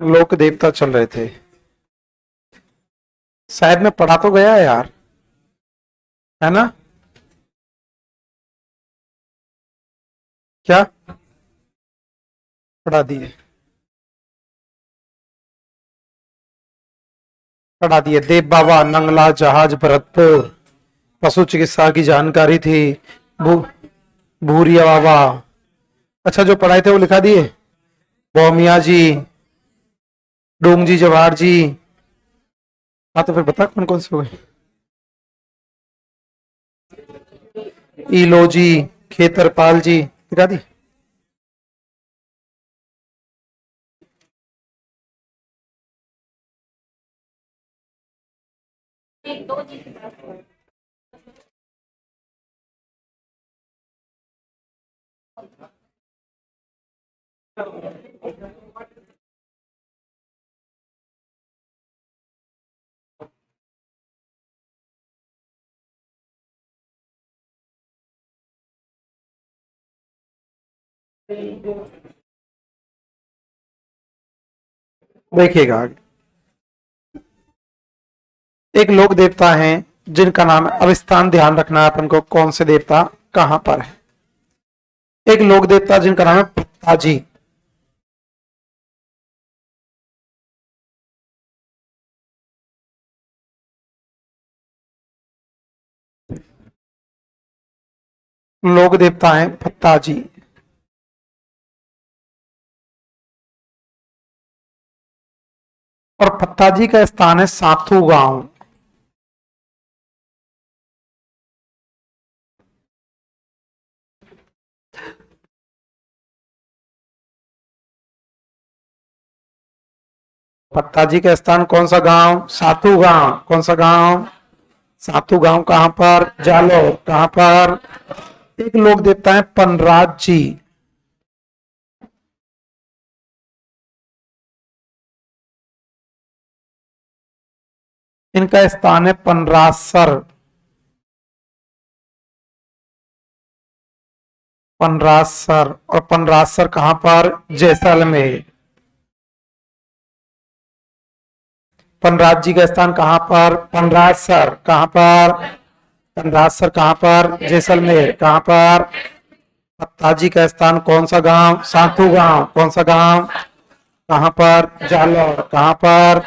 लोक देवता चल रहे थे। शायद मैं पढ़ा तो गया है यार, है ना? क्या पढ़ा दिए? पढ़ा दिए। देव बाबा, नंगला, जहाज, भरतपुर, पशु चिकित्सा की जानकारी थी। भू भूरिया बाबा। अच्छा, जो पढ़ाए थे वो लिखा दिए। बोमिया जी, डोंग जी, जवाहर जी। हाँ, तो फिर बता कौन कौन से हुए। ईलो जी, खेतरपाल जी, लिखा दी। देखिएगा, एक लोक देवता हैं जिनका नाम है, अब स्थान ध्यान रखना है अपन को, कौन से देवता कहां पर है। एक लोक देवता जिनका नाम है पिताजी। लोक देवता है फत्ताजी। और फत्ताजी का स्थान है साथू गांव। फत्ताजी का स्थान कौन सा गांव? साथू गांव। कौन सा गांव? साथू गांव। कहां पर? जालोर। कहां पर? एक लोक देवता है पनराज जी। इनका स्थान है पनरासर। पनरासर। और पनरासर कहां पर? जैसलमेर। पनराज जी का स्थान कहां पर? पनरासर। कहां पर? पनरासर कहां पर? जैसलमेर। कहां पर? फत्ताजी का स्थान कौन सा गांव? साथू गांव। कौन सा गांव? कहां पर? जालौर। कहां पर?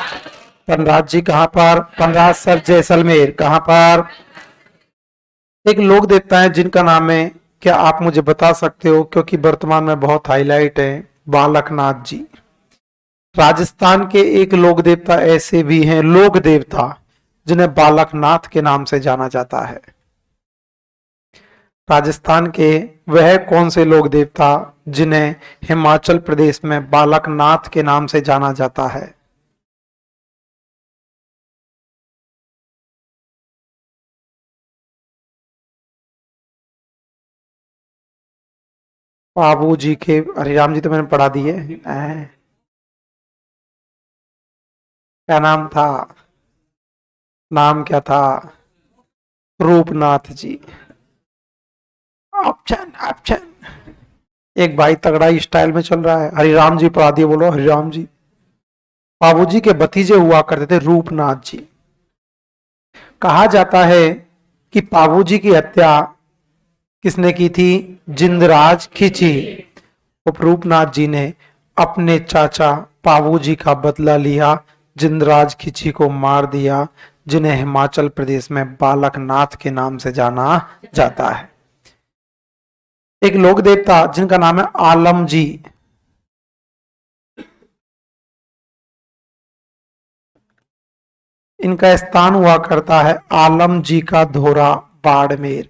पनराज जी कहां पर? पनरासर जैसलमेर। कहां पर? एक लोक देवता है जिनका नाम है, क्या आप मुझे बता सकते हो, क्योंकि वर्तमान में बहुत हाईलाइट है, बालकनाथ जी। राजस्थान के एक लोक देवता ऐसे भी हैं, लोक देवता, जिन्हें बालकनाथ के नाम से जाना जाता है। राजस्थान के वह कौन से लोक देवता जिन्हें हिमाचल प्रदेश में बालकनाथ के नाम से जाना जाता है? बाबू जी के, हरिराम जी तो मैंने पढ़ा दिए। क्या नाम था? नाम क्या था? रूपनाथ जी। Option option. एक भाई तगड़ा ही स्टाइल में चल रहा है, हरिराम जी पढ़ा दिए, बोलो हरिराम जी। बाबूजी के भतीजे हुआ करते थे रूपनाथ जी। कहा जाता है कि बाबूजी की हत्या किसने की थी? जिंदराज खिची। रूपनाथ जी ने अपने चाचा बाबूजी का बदला लिया, जिंदराज खिची को मार दिया, जिन्हें हिमाचल प्रदेश में बालकनाथ के नाम से जाना जाता है। एक लोक देवता जिनका नाम है आलम जी। इनका स्थान हुआ करता है आलम जी का धोरा, बाड़मेर।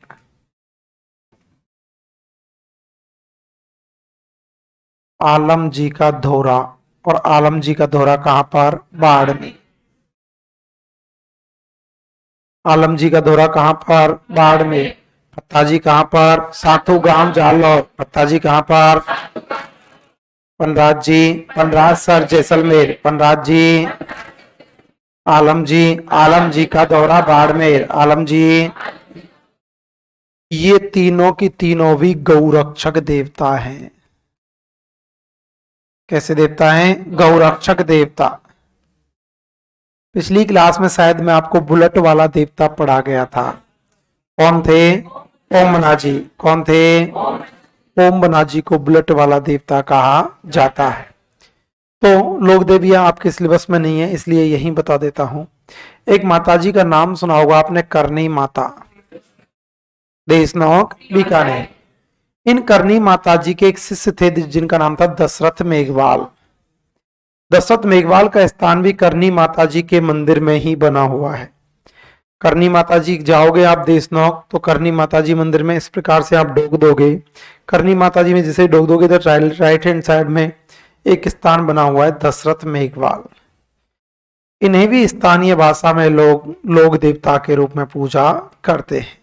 आलम जी का धोरा। और आलम जी का धोरा कहां पर? बाड़मेर। आलम जी का धोरा कहां पर? बाड़मेर। फत्ताजी कहां पर? साथू गांव, जालौर। फत्ताजी कहां पर? पनराज जी। पनराज सर जैसलमेर। पनराज जी। आलम जी। आलम जी का दौरा बाड़मेर। आलम जी। ये तीनों की तीनों भी गौरक्षक देवता हैं। कैसे देवता हैं? गौरक्षक देवता। पिछली क्लास में शायद मैं आपको बुलेट वाला देवता पढ़ा गया था। कौन थे? ओमनाजी। कौन थे? ओमनाजी को बुलेट वाला देवता कहा जाता है। तो लोक देवियां आपके सिलेबस में नहीं है, इसलिए यही बता देता हूं। एक माताजी का नाम सुना होगा आपने, करनी माता, देशनोक बीकानेर। इन करनी माताजी के एक शिष्य थे जिनका नाम था दशरथ मेघवाल। दशरथ मेघवाल का स्थान भी करनी माताजी के मंदिर में ही बना हुआ है। करनी माताजी जाओगे आप देशनोक तो करनी माताजी मंदिर में इस प्रकार से आप डोग दोगे। करनी माताजी में जैसे डोग दोगे तो राइट हैंड साइड में एक स्थान बना हुआ है दशरथ मेघवाल। इन्हें भी स्थानीय भाषा में लोग देवता के रूप में पूजा करते हैं।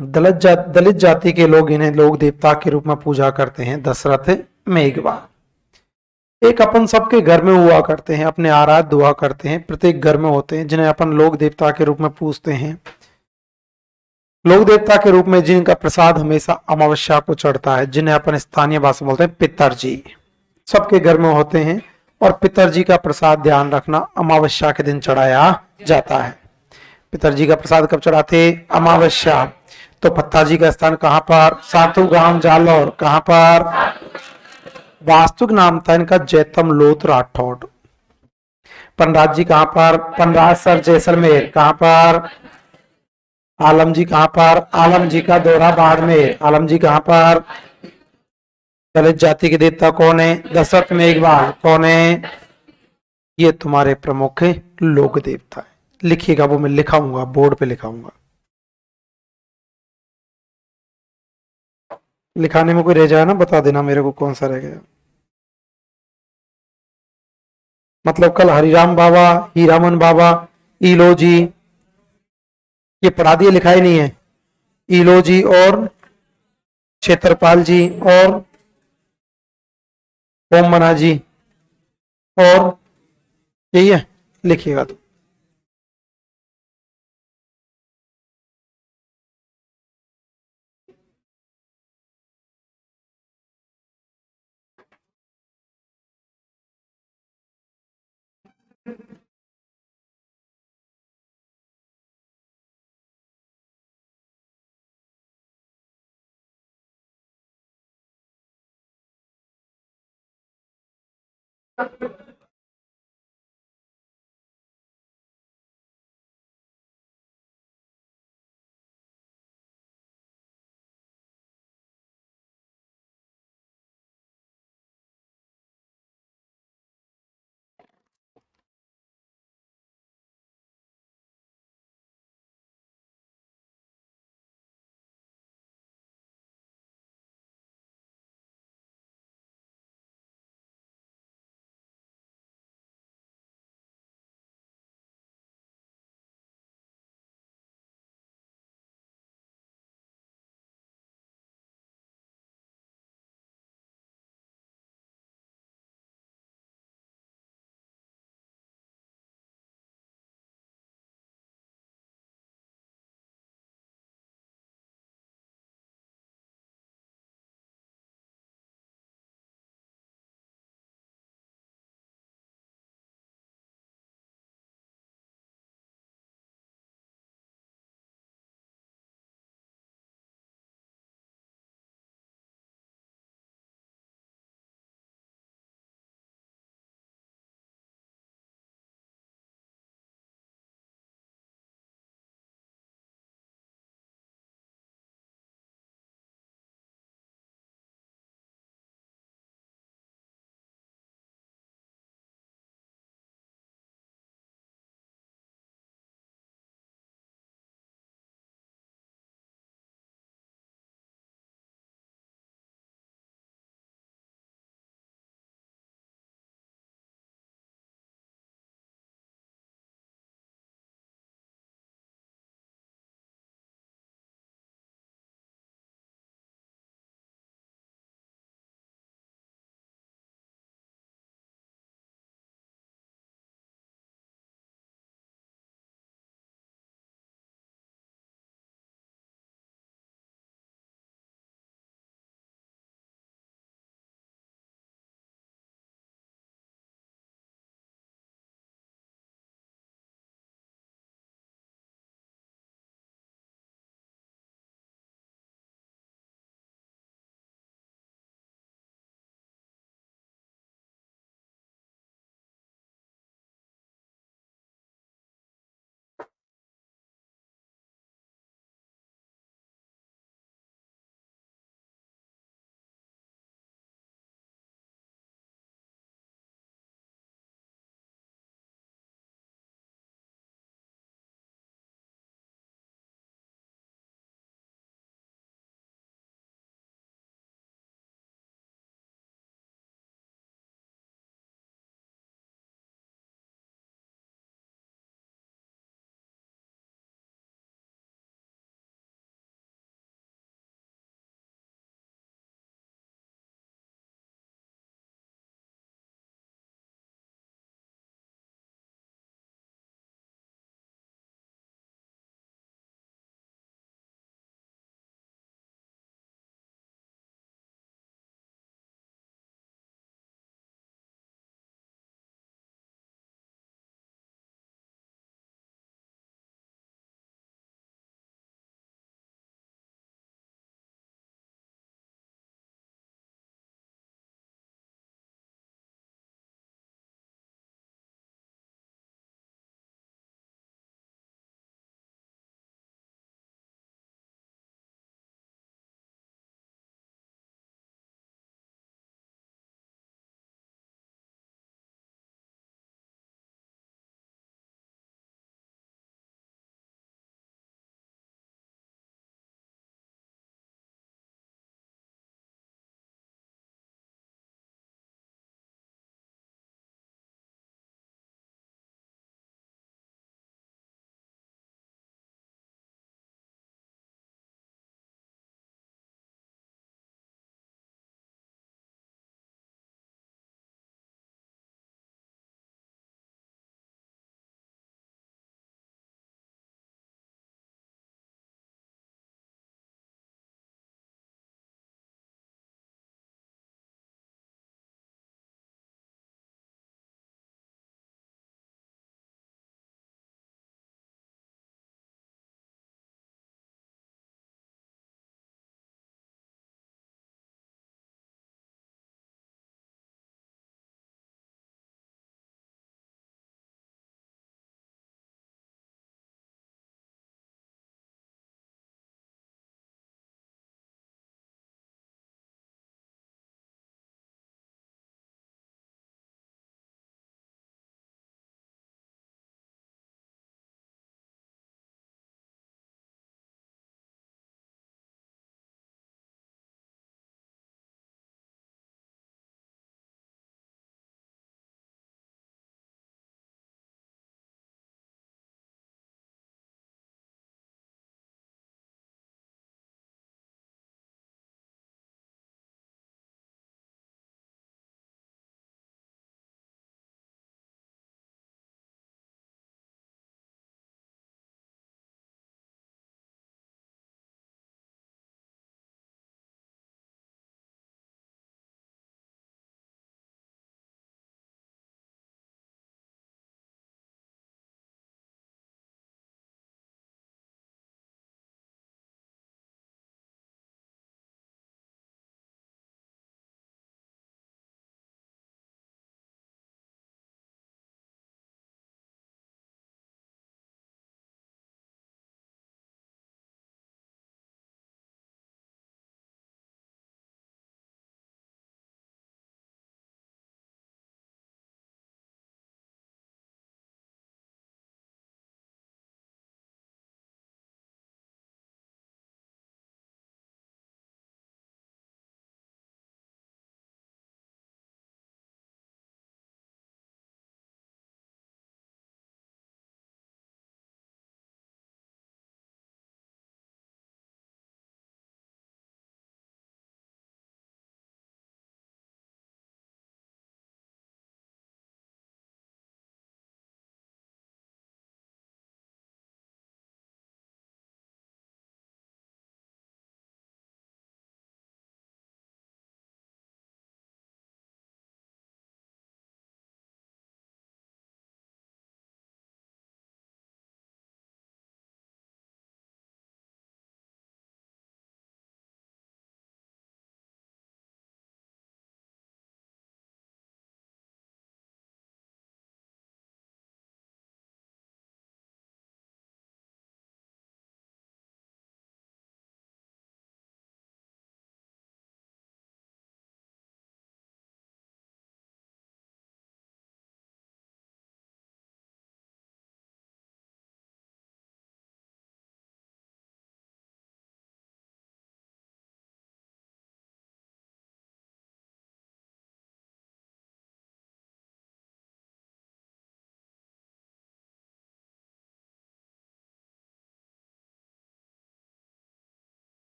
दलित जाति के लोग इन्हें लोग देवता के रूप में पूजा करते हैं, दशरथ मेघवाल। एक अपन सबके घर में हुआ करते हैं, अपने आराध्य हुआ करते हैं, प्रत्येक घर में होते हैं, जिन्हें अपन लोक देवता के रूप में पूजते हैं। लोक देवता के रूप में जिनका प्रसाद हमेशा अमावस्या को चढ़ता है, जिन्हें अपन स्थानीय भाषा में बोलते हैं पितरजी, सबके घर में होते हैं। और पितरजी का प्रसाद ध्यान रखना अमावस्या के दिन चढ़ाया जाता है। पितरजी का प्रसाद कब चढ़ाते? अमावस्या। तो पत्ताजी का स्थान कहां पर? सातु गांव जालौर। कहां पर? वास्तुक नाम था इनका जैतम लोथ राठौड़। पनराज जी कहां पर? पनराज सर जैसलमेर। कहां पर? आलम जी कहां पर? आलम जी का दौरा बाड़मेर। आलम जी कहां पर? दलित जाति के देवता कौन है? दशरथ मेघवाल। कौन है? ये तुम्हारे प्रमुख लोक देवता है। लिखिएगा, वो मैं लिखाऊंगा, बोर्ड पे लिखाऊंगा। लिखाने में कोई रह जाए ना, बता देना मेरे को कौन सा रह गया। मतलब कल हरिराम बाबा, हीरामन बाबा, ईलो जी, ये पढ़ा दिए, लिखा ही नहीं है। ईलो जी और क्षेत्रपाल जी और ओम मना जी और यही है, लिखिएगा तो।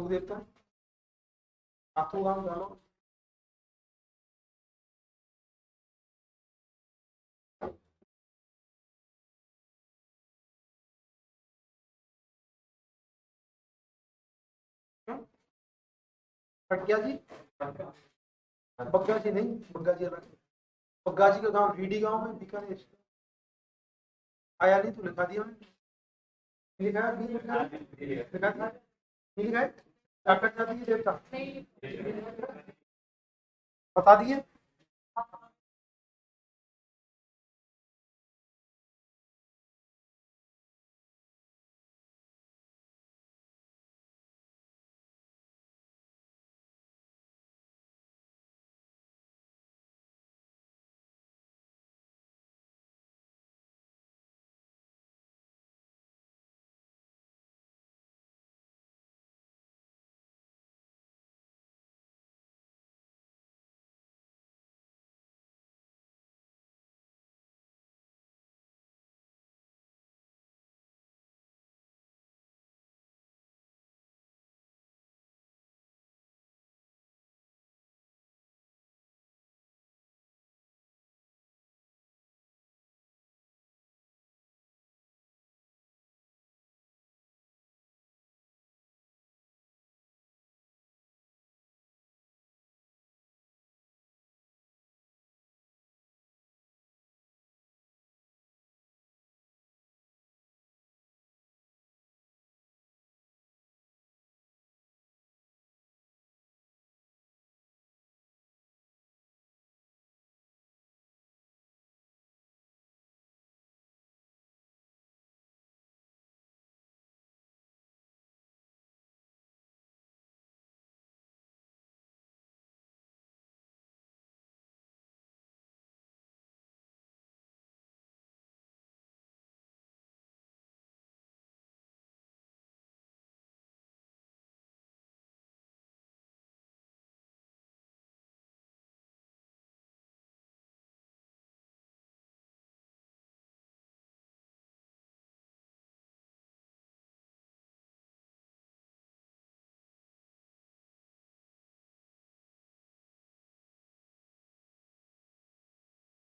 लोग देवता सातों गांव डालो। खटिया जी, बग्गा जी नहीं, बग्गा जी अलग। बग्गा जी का गांव रीडी गांव में बीकानेर। आया नहीं तो लिखा दिया मैंने। लिखा है, नहीं लिखा है, लिखा था, नहीं लिखा है। क्या करना दिए देवता बता दिए।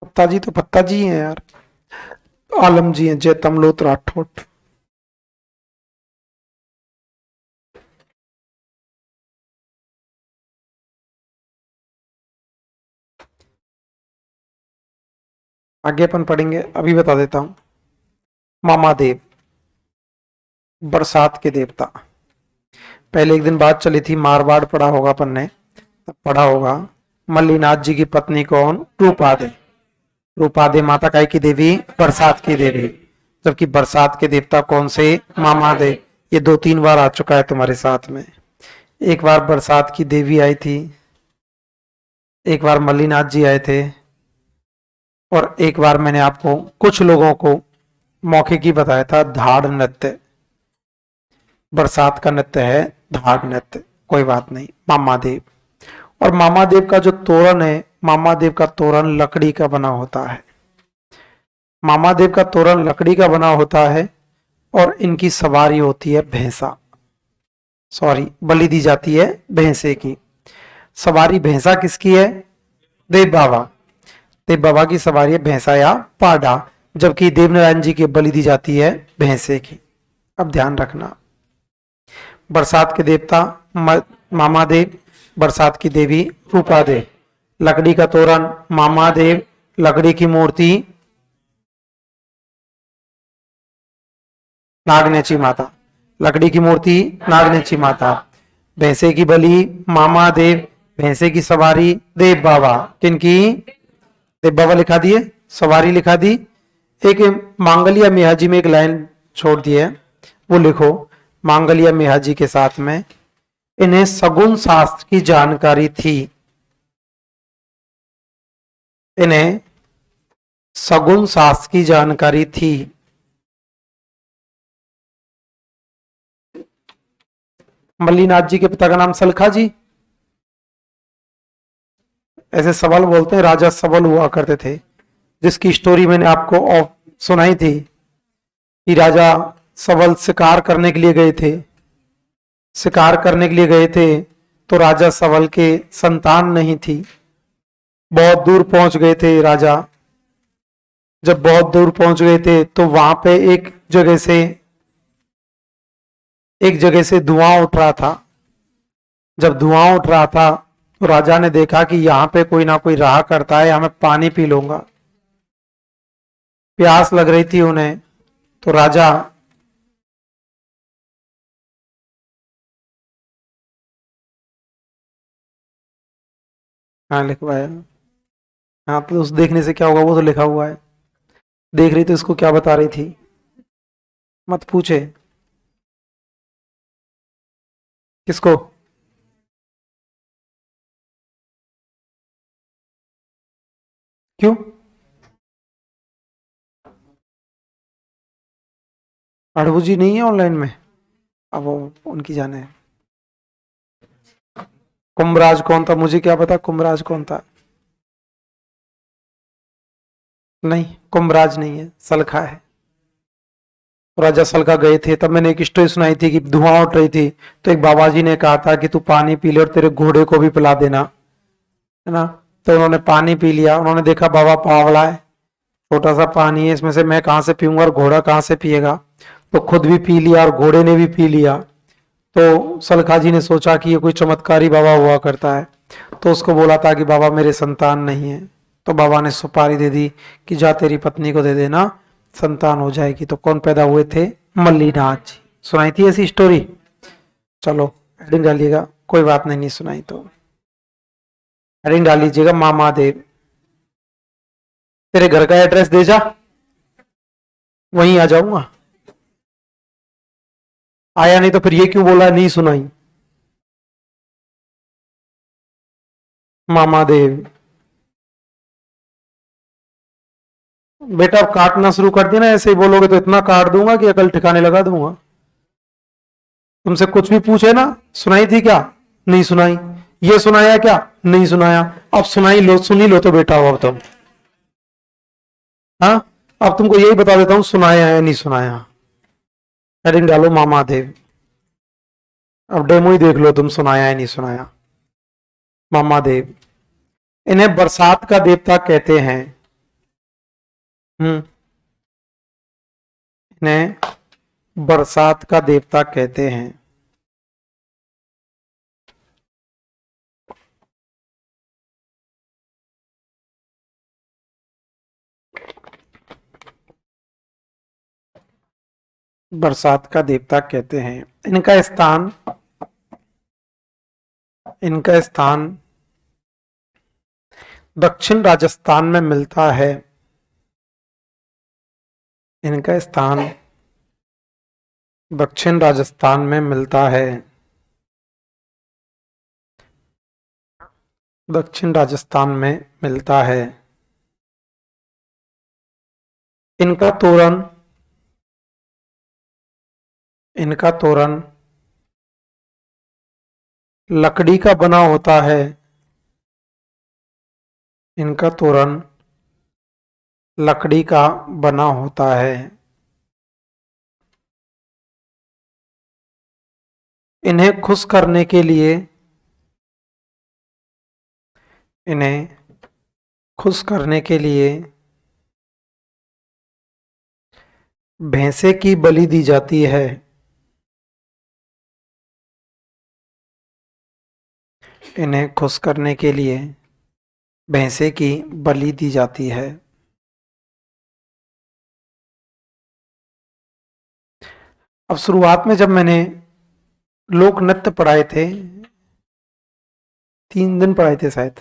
पत्ता जी तो पत्ता जी हैं यार, आलम जी हैं, जयतम लोत राठौट। आगे अपन पढ़ेंगे, अभी बता देता हूं। मामादेव, बरसात के देवता। पहले एक दिन बात चली थी, मारवाड़ पढ़ा होगा अपन ने, तब पढ़ा होगा मल्लीनाथ जी की पत्नी कौन, रूपादे। रूपादे माता काय की देवी, बरसात की देवी। जबकि बरसात के देवता कौन से, मामादेव। ये 2-3 बार आ चुका है तुम्हारे साथ में। एक बार बरसात की देवी आई थी, एक बार मल्लीनाथ जी आए थे, और एक बार मैंने आपको कुछ लोगों को मौके की बताया था धाड़ नृत्य। बरसात का नृत्य है धाड़ नृत्य, कोई बात नहीं। मामादेव, और मामादेव का जो तोरण है, मामादेव का तोरण लकड़ी का बना होता है। मामादेव का तोरण लकड़ी का बना होता है, और इनकी सवारी होती है भैंसा। सॉरी, बलि दी जाती है भैंसे की। सवारी भैंसा किसकी है, देव बाबा। देव बाबा की सवारी है भैंसा या पाडा, जबकि देवनारायण जी की बलि दी जाती है भैंसे की। अब ध्यान रखना, बरसात के देवता मामादेव, बरसात की देवी रूपादेव। लकड़ी का तोरण मामादेव, लकड़ी की मूर्ति नागनेची माता। लकड़ी की मूर्ति नागनेची माता। भैंसे की बलि मामादेव, भैंसे की सवारी देव बाबा। किनकी, देव बाबा लिखा दिए, सवारी लिखा दी। एक मांगलिया मेहाजी में एक लाइन छोड़ दी है, वो लिखो। मांगलिया मेहाजी के साथ में इन्हें सगुन शास्त्र की जानकारी थी। इन्हें सगुन शास्त्र की जानकारी थी। मल्लीनाथ जी के पिता का नाम सलखा जी। ऐसे सबल बोलते हैं, राजा सबल हुआ करते थे, जिसकी स्टोरी मैंने आपको सुनाई थी कि राजा सबल शिकार करने के लिए गए थे। शिकार करने के लिए गए थे तो राजा सबल के संतान नहीं थी। बहुत दूर पहुंच गए थे राजा। जब बहुत दूर पहुंच गए थे तो वहां पे एक जगह से धुआं उठ रहा था। जब धुआं उठ रहा था तो राजा ने देखा कि यहां पे कोई ना कोई रहा करता है, यहां मैं पानी पी लूंगा। प्यास लग रही थी उन्हें, तो राजा हाँ लिखवाया। हाँ तो उस देखने से क्या होगा, वो तो लिखा हुआ है। देख रही तो इसको क्या बता रही थी, मत पूछे। किसको? क्यों? अड़बू जी नहीं है ऑनलाइन में, अब वो उनकी जाने है। कुंभराज कौन था, मुझे क्या पता कुंभराज कौन था। नहीं, कुंभराज नहीं है, सलखा है। राजा सलखा गए थे, तब मैंने एक स्टोरी सुनाई थी कि धुआं उठ रही थी, तो एक बाबा जी ने कहा था कि तू पानी पी ले और तेरे घोड़े को भी पिला देना, है ना। तो उन्होंने पानी पी लिया। उन्होंने देखा बाबा पावला है, छोटा सा पानी है, इसमें से मैं कहां से पीऊंगा और घोड़ा कहां से पिएगा। तो खुद भी पी लिया और घोड़े ने भी पी लिया। तो सलखा जी ने सोचा कि ये कोई चमत्कारी बाबा हुआ करता है, तो उसको बोला था कि बाबा मेरे संतान नहीं है। तो बाबा ने सुपारी दे दी कि जा तेरी पत्नी को दे देना, संतान हो जाएगी। तो कौन पैदा हुए थे? मल्लीनाथ जी। सुनाई थी ऐसी स्टोरी? चलो हेडिंग डालिएगा, कोई बात नहीं, नहीं सुनाई तो हेडिंग डाल लीजिएगा मामा देव। तेरे घर का एड्रेस दे जा, वहीं आ जाऊंगा। आया नहीं तो फिर ये क्यों बोला नहीं सुनाई? मामा देव। बेटा अब काटना शुरू कर दिया ना, ऐसे ही बोलोगे तो इतना काट दूंगा कि अकल ठिकाने लगा दूंगा। तुमसे कुछ भी पूछे ना, सुनाई थी क्या? नहीं सुनाई। ये सुनाया क्या? नहीं सुनाया। अब सुनाई लो, सुनी लो तो बेटा हो अब तुम। हाँ, अब तुमको यही बता देता हूं, सुनाया है नहीं सुनाया। हेडिंग डालो मामा देव। अब डेमो ही देख लो तुम, सुनाया है नहीं सुनाया। मामा देव। इन्हें बरसात का देवता कहते हैं। इन्हें बरसात का देवता कहते हैं। बरसात का देवता कहते हैं। इनका स्थान दक्षिण राजस्थान में मिलता है। इनका स्थान दक्षिण राजस्थान में मिलता है। दक्षिण राजस्थान में मिलता है। इनका तोरण इनका तोरण लकड़ी का बना होता है। इनका तोरण लकड़ी का बना होता है। इन्हें खुश करने के लिए इन्हें खुश करने के लिए भैंसे की बलि दी जाती है। इन्हें खुश करने के लिए भैंसे की बलि दी जाती है। अब शुरुआत में जब मैंने लोक नृत्य पढ़ाए थे, 3 दिन पढ़ाए थे शायद,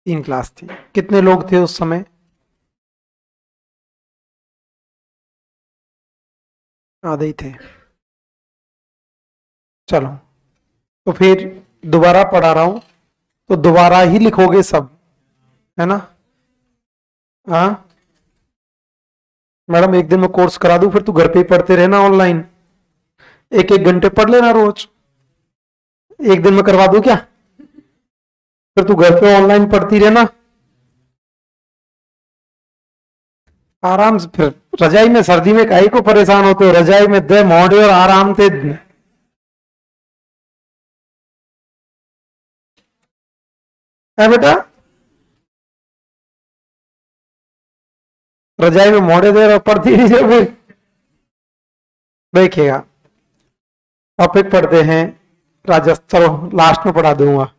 3 क्लास थी। कितने लोग थे उस समय? आधे ही थे। चलो तो फिर दोबारा पढ़ा रहा हूं, तो दोबारा ही लिखोगे सब, है ना। हाँ मैडम, एक दिन में कोर्स करा दूं, फिर तू घर पे ही पढ़ते रहना ऑनलाइन, 1-1 घंटे पढ़ लेना रोज। एक दिन में करवा दूं क्या? फिर तू घर पे ऑनलाइन पढ़ती रहना आराम से। फिर रजाई में सर्दी में काहे को परेशान होते हो, रजाई में दे मोड़े और आराम से है बेटा? रजाई में मोड़े दे रहे पढ़ती नहीं जब देखिएगा। टॉपिक पढ़ते हैं राजस्व, लास्ट में पढ़ा दूंगा।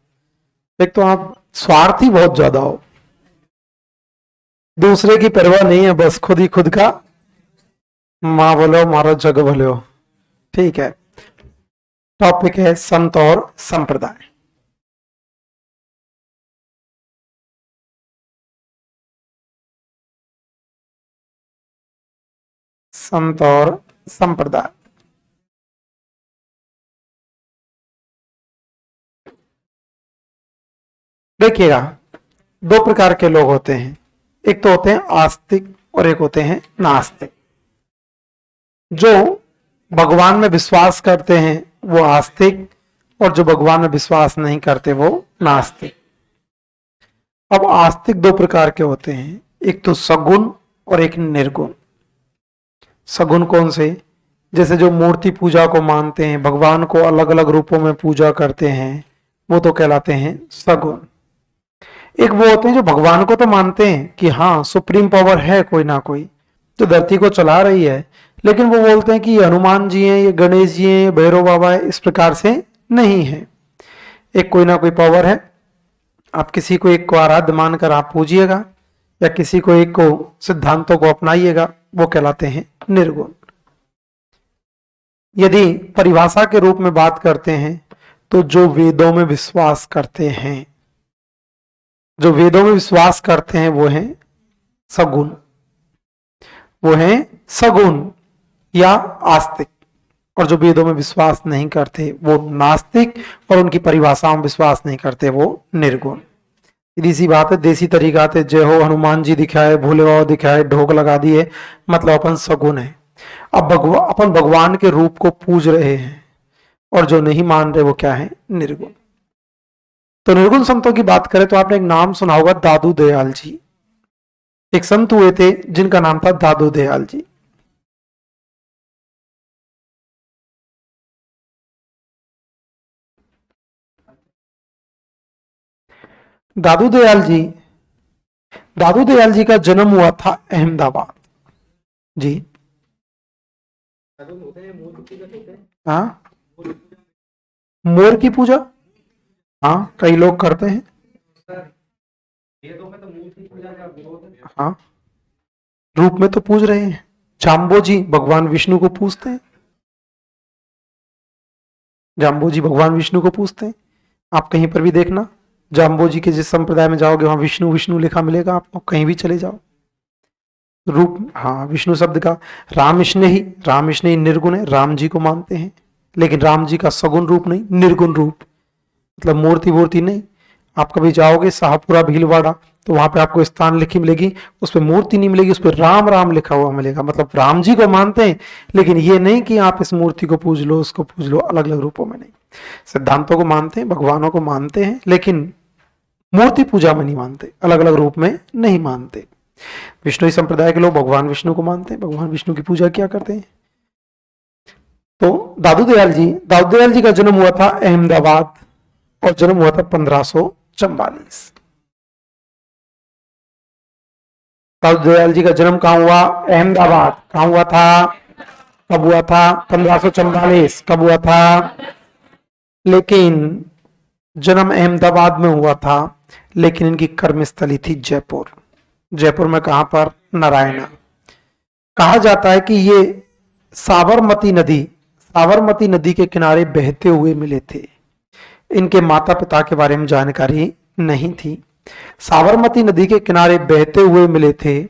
एक तो आप स्वार्थी बहुत ज्यादा हो, दूसरे की परवाह नहीं है, बस खुद ही खुद का मां बोलो मारो जग भलो। ठीक है, टॉपिक है संत और संप्रदाय। संत और संप्रदाय। देखिएगा, दो प्रकार के लोग होते हैं, एक तो होते हैं आस्तिक और एक होते हैं नास्तिक। जो भगवान में विश्वास करते हैं वो आस्तिक, और जो भगवान में विश्वास नहीं करते वो नास्तिक। अब आस्तिक दो प्रकार के होते हैं, एक तो सगुण और एक निर्गुण। सगुण कौन से? जैसे जो मूर्ति पूजा को मानते हैं, भगवान को अलग अलग रूपों में पूजा करते हैं, वो तो कहलाते हैं सगुण। एक वो होते हैं जो भगवान को तो मानते हैं कि हाँ सुप्रीम पावर है कोई ना कोई जो धरती को चला रही है, लेकिन वो बोलते हैं कि ये हनुमान जी हैं, ये गणेश जी हैं, ये भैरव बाबा है, इस प्रकार से नहीं है। एक कोई ना कोई पावर है, आप किसी को एक को आराध्य मानकर आप पूजिएगा, या किसी को एक को सिद्धांतों को अपनाइएगा, वो कहलाते हैं निर्गुण। यदि परिभाषा के रूप में बात करते हैं तो जो वेदों में विश्वास करते हैं, जो वेदों में विश्वास करते हैं वो हैं सगुण, वो हैं सगुण या आस्तिक। और जो वेदों में विश्वास नहीं करते वो नास्तिक, और उनकी परिभाषाओं में विश्वास नहीं करते वो निर्गुण। सीधी सी बात है, देसी तरीका है, जय हो हनुमान जी दिखाए, भोले बाबा दिखाए, ढोक लगा दिए, मतलब अपन सगुण है। अब अपन भगवान के रूप को पूज रहे हैं, और जो नहीं मान रहे वो क्या है? निर्गुण। तो निर्गुण संतों की बात करें तो आपने एक नाम सुना होगा, दादू दयाल जी। एक संत हुए थे जिनका नाम था दादू दयाल जी। दादू दयाल जी, दादू दयाल जी का जन्म हुआ था अहमदाबाद जी। हाँ, मोर की पूजा, हाँ कई लोग करते हैं। हाँ, रूप में तो पूज रहे हैं। जाम्बो जी भगवान विष्णु को पूजते हैं, जाम्बो जी भगवान विष्णु को पूजते हैं। आप कहीं पर भी देखना, जाम्बो जी के जिस संप्रदाय में जाओगे वहां विष्णु विष्णु लिखा मिलेगा आपको, कहीं भी चले जाओ। रूप, हाँ विष्णु शब्द का, राम स्नेही निर्गुण है, राम जी को मानते हैं, लेकिन राम जी का सगुण रूप नहीं, निर्गुण रूप, मतलब मूर्ति वूर्ति नहीं। आप कभी जाओगे शाहपुरा भीलवाड़ा तो वहां पे आपको स्थान लिखी मिलेगी, उस पर मूर्ति नहीं मिलेगी, उस पर राम राम लिखा हुआ मिलेगा, मतलब राम जी को मानते हैं, लेकिन ये नहीं कि आप इस मूर्ति को पूज लो, उसको पूज लो, अलग अलग रूपों में नहीं। सिद्धांतों को मानते हैं, भगवानों को मानते हैं, लेकिन मूर्ति पूजा में नहीं मानते, अलग अलग रूप में नहीं मानते। विष्णु संप्रदाय के लोग भगवान विष्णु को मानते हैं, भगवान विष्णु की पूजा क्या करते हैं। तो दादू दयाल जी का जन्म हुआ था अहमदाबाद, और जन्म हुआ था 1544। दादू दयाल जी का जन्म कहां हुआ? अहमदाबाद। कहां हुआ था? कब हुआ था? 1544। कब हुआ था? लेकिन जन्म अहमदाबाद में हुआ था, लेकिन इनकी कर्मस्थली थी जयपुर। जयपुर में कहां पर? नारायणा। कहा जाता है कि ये साबरमती नदी के किनारे बहते हुए मिले थे। इनके माता पिता के बारे में जानकारी नहीं थी। साबरमती नदी के किनारे बहते हुए मिले थे।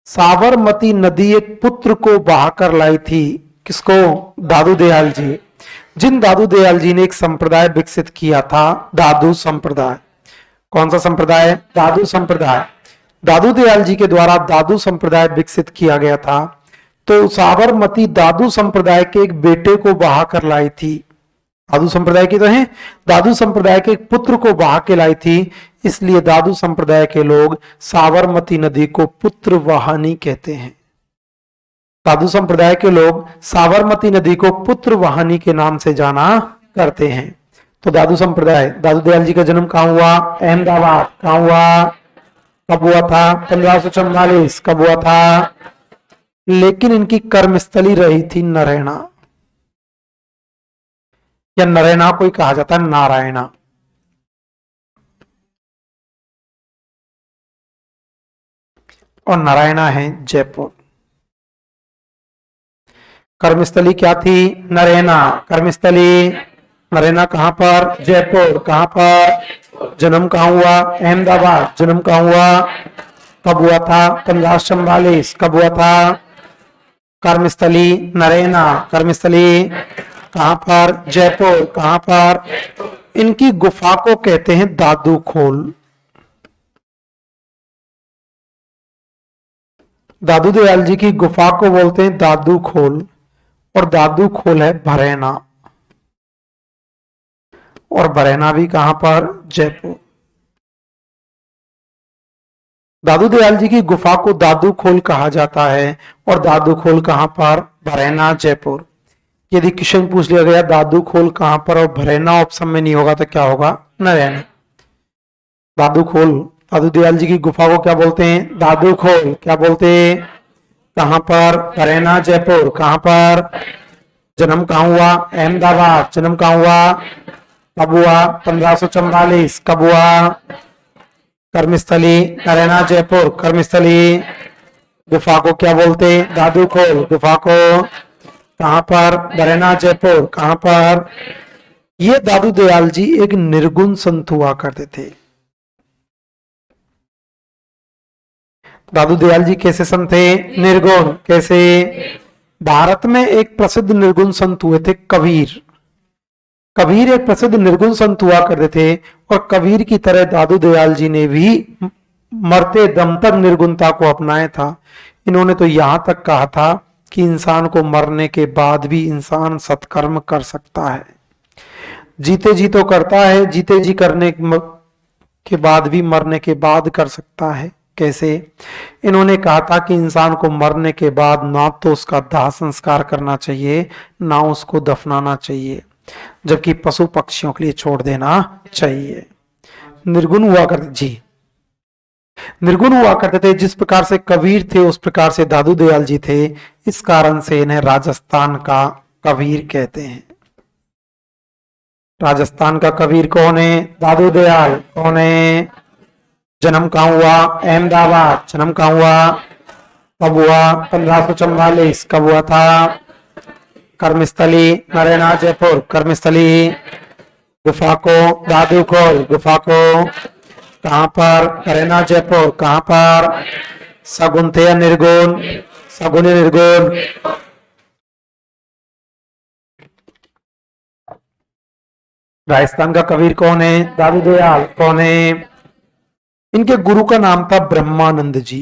साबरमती नदी एक पुत्र को बहाकर लाई थी। किसको? दादू दयाल जी। जिन दादू दयाल जी ने एक संप्रदाय विकसित किया था, दादू संप्रदाय। कौन सा संप्रदाय? दादू संप्रदाय। दादू दयाल जी के द्वारा दादू संप्रदाय विकसित किया गया था। तो साबरमती दादू संप्रदाय के एक बेटे को बहा कर लाई थी। दादू संप्रदाय की तो है, दादू संप्रदाय के एक पुत्र को बहा के लाई थी, इसलिए दादू संप्रदाय के लोग साबरमती नदी को पुत्र वाहिनी कहते हैं। दादू संप्रदाय के लोग साबरमती नदी को पुत्र वाहिनी के नाम से जाना करते हैं। तो दादू संप्रदाय, दादू दयाल जी का जन्म कहाँ हुआ? अहमदाबाद। कहाँ हुआ? कब हुआ था? 1544। कब हुआ था? लेकिन इनकी कर्मस्थली रही थी नरैना, या नरैना को ही कहा जाता है नारायणा। और नारायणा है जयपुर। कर्मस्थली क्या थी? नरैना। कर्मस्थली नरैना कहां पर? जयपुर। कहां पर? जन्म कहां हुआ? अहमदाबाद। जन्म कहां हुआ? कब हुआ था? 1544। कब हुआ था? कर्मस्थली नरैना। कर्मस्थली कहां पर? जयपुर। कहां पर? इनकी गुफा को कहते हैं दादू खोल। दादू दयाल जी की गुफा को बोलते हैं दादू खोल, और दादू खोल है भरैना, और भरैना भी कहां पर? जयपुर। दादू दयाल जी की गुफा को दादू खोल कहा जाता है, और दादू खोल कहां पर? भरैना, जयपुर। यदि क्वेश्चन पूछ लिया गया दादू खोल कहां पर और भरैना ऑप्शन में नहीं होगा तो क्या होगा? नरैना। दादू खोल, दादू दयाल जी की गुफा को क्या बोलते हैं? दादू खोल। क्या बोलते हैं? कहां पर? भरैना, जयपुर। कहां पर? जन्म कहां हुआ? अहमदाबाद। जन्म कहां हुआ? कब हुआ? 1544। कब हुआ? कर्मस्थली नरैना, जयपुर। कर्मस्थली गुफा को क्या बोलते हैं? दादू खोल। गुफा को कहां पर? भरैना, जयपुर। कहां पर? ये दादू दयाल जी एक निर्गुण संत हुआ करते थे। दादू दयाल जी कैसे संत थे? निर्गुण। कैसे? भारत में एक प्रसिद्ध निर्गुण संत हुए थे कबीर। कबीर एक प्रसिद्ध निर्गुण संत हुआ करते थे, और कबीर की तरह दादू दयाल जी ने भी मरते दम तक निर्गुणता को अपनाया था। इन्होंने तो यहां तक कहा था कि इंसान को मरने के बाद भी इंसान सत्कर्म कर सकता है। जीते जी तो करता है, जीते जी करने के बाद भी मरने के बाद कर सकता है। कैसे? इन्होंने कहा था कि इंसान को मरने के बाद ना तो उसका दाह संस्कार करना चाहिए, ना उसको दफनाना चाहिए, जबकि पशु पक्षियों के लिए छोड़ देना चाहिए। निर्गुण हुआ करते जी, निर्गुण हुआ करते थे। जिस प्रकार से कबीर थे उस प्रकार से दादू दयाल जी थे। इस कारण से इन्हें राजस्थान का कबीर कहते हैं। राजस्थान का कबीर कौन है? दादू दयाल। कौन है? जन्म कहां हुआ? अहमदाबाद। जन्म कहां हुआ? कब हुआ? 1544। कब हुआ था? कर्मस्थली नरैना, जयपुर। कर्मस्थली गुफा को दादू खोल। गुफा को कहां पर? नरैना, जयपुर। कहां पर? सगुन थे या निर्गुण? सगुन या निर्गुण? राजस्थान का कबीर कौन है? दादू दयाल। कौन है? इनके गुरु का नाम था ब्रह्मानंद जी।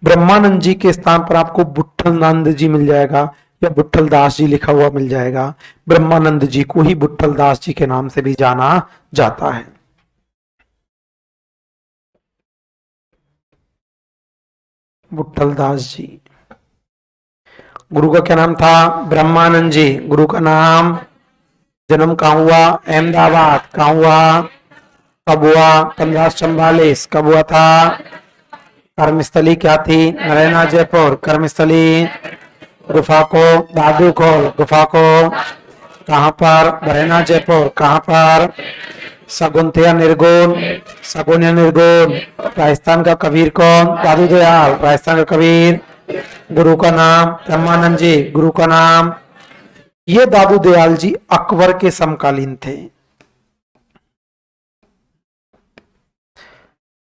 ब्रह्मानंद जी के स्थान पर आपको बुट्ठलनंद जी मिल जाएगा, या बुट्ठल दास जी लिखा हुआ मिल जाएगा। ब्रह्मानंद जी को ही बुट्ठल दास जी के नाम से भी जाना जाता है। बुट्ठल दास जी। गुरु का क्या नाम था? ब्रह्मानंद जी। गुरु का नाम। जन्म कहां हुआ? अहमदाबाद। कहां हुआ? कब हुआ? 1544। कब हुआ था? कर्मस्थली क्या थी? नरैना, जयपुर। कर्मस्थली गुफा को दादू खोल। गुफा को कहां पर? भरैना, जयपुर। कहां पर? सगुन थे या निर्गुण? सगुन या निर्गुण? राजस्थान का कबीर कौन? दादू दयाल। राजस्थान का कबीर। गुरु का नाम? ब्रह्मानंद जी। गुरु का नाम? ये दादू दयाल जी अकबर के समकालीन थे।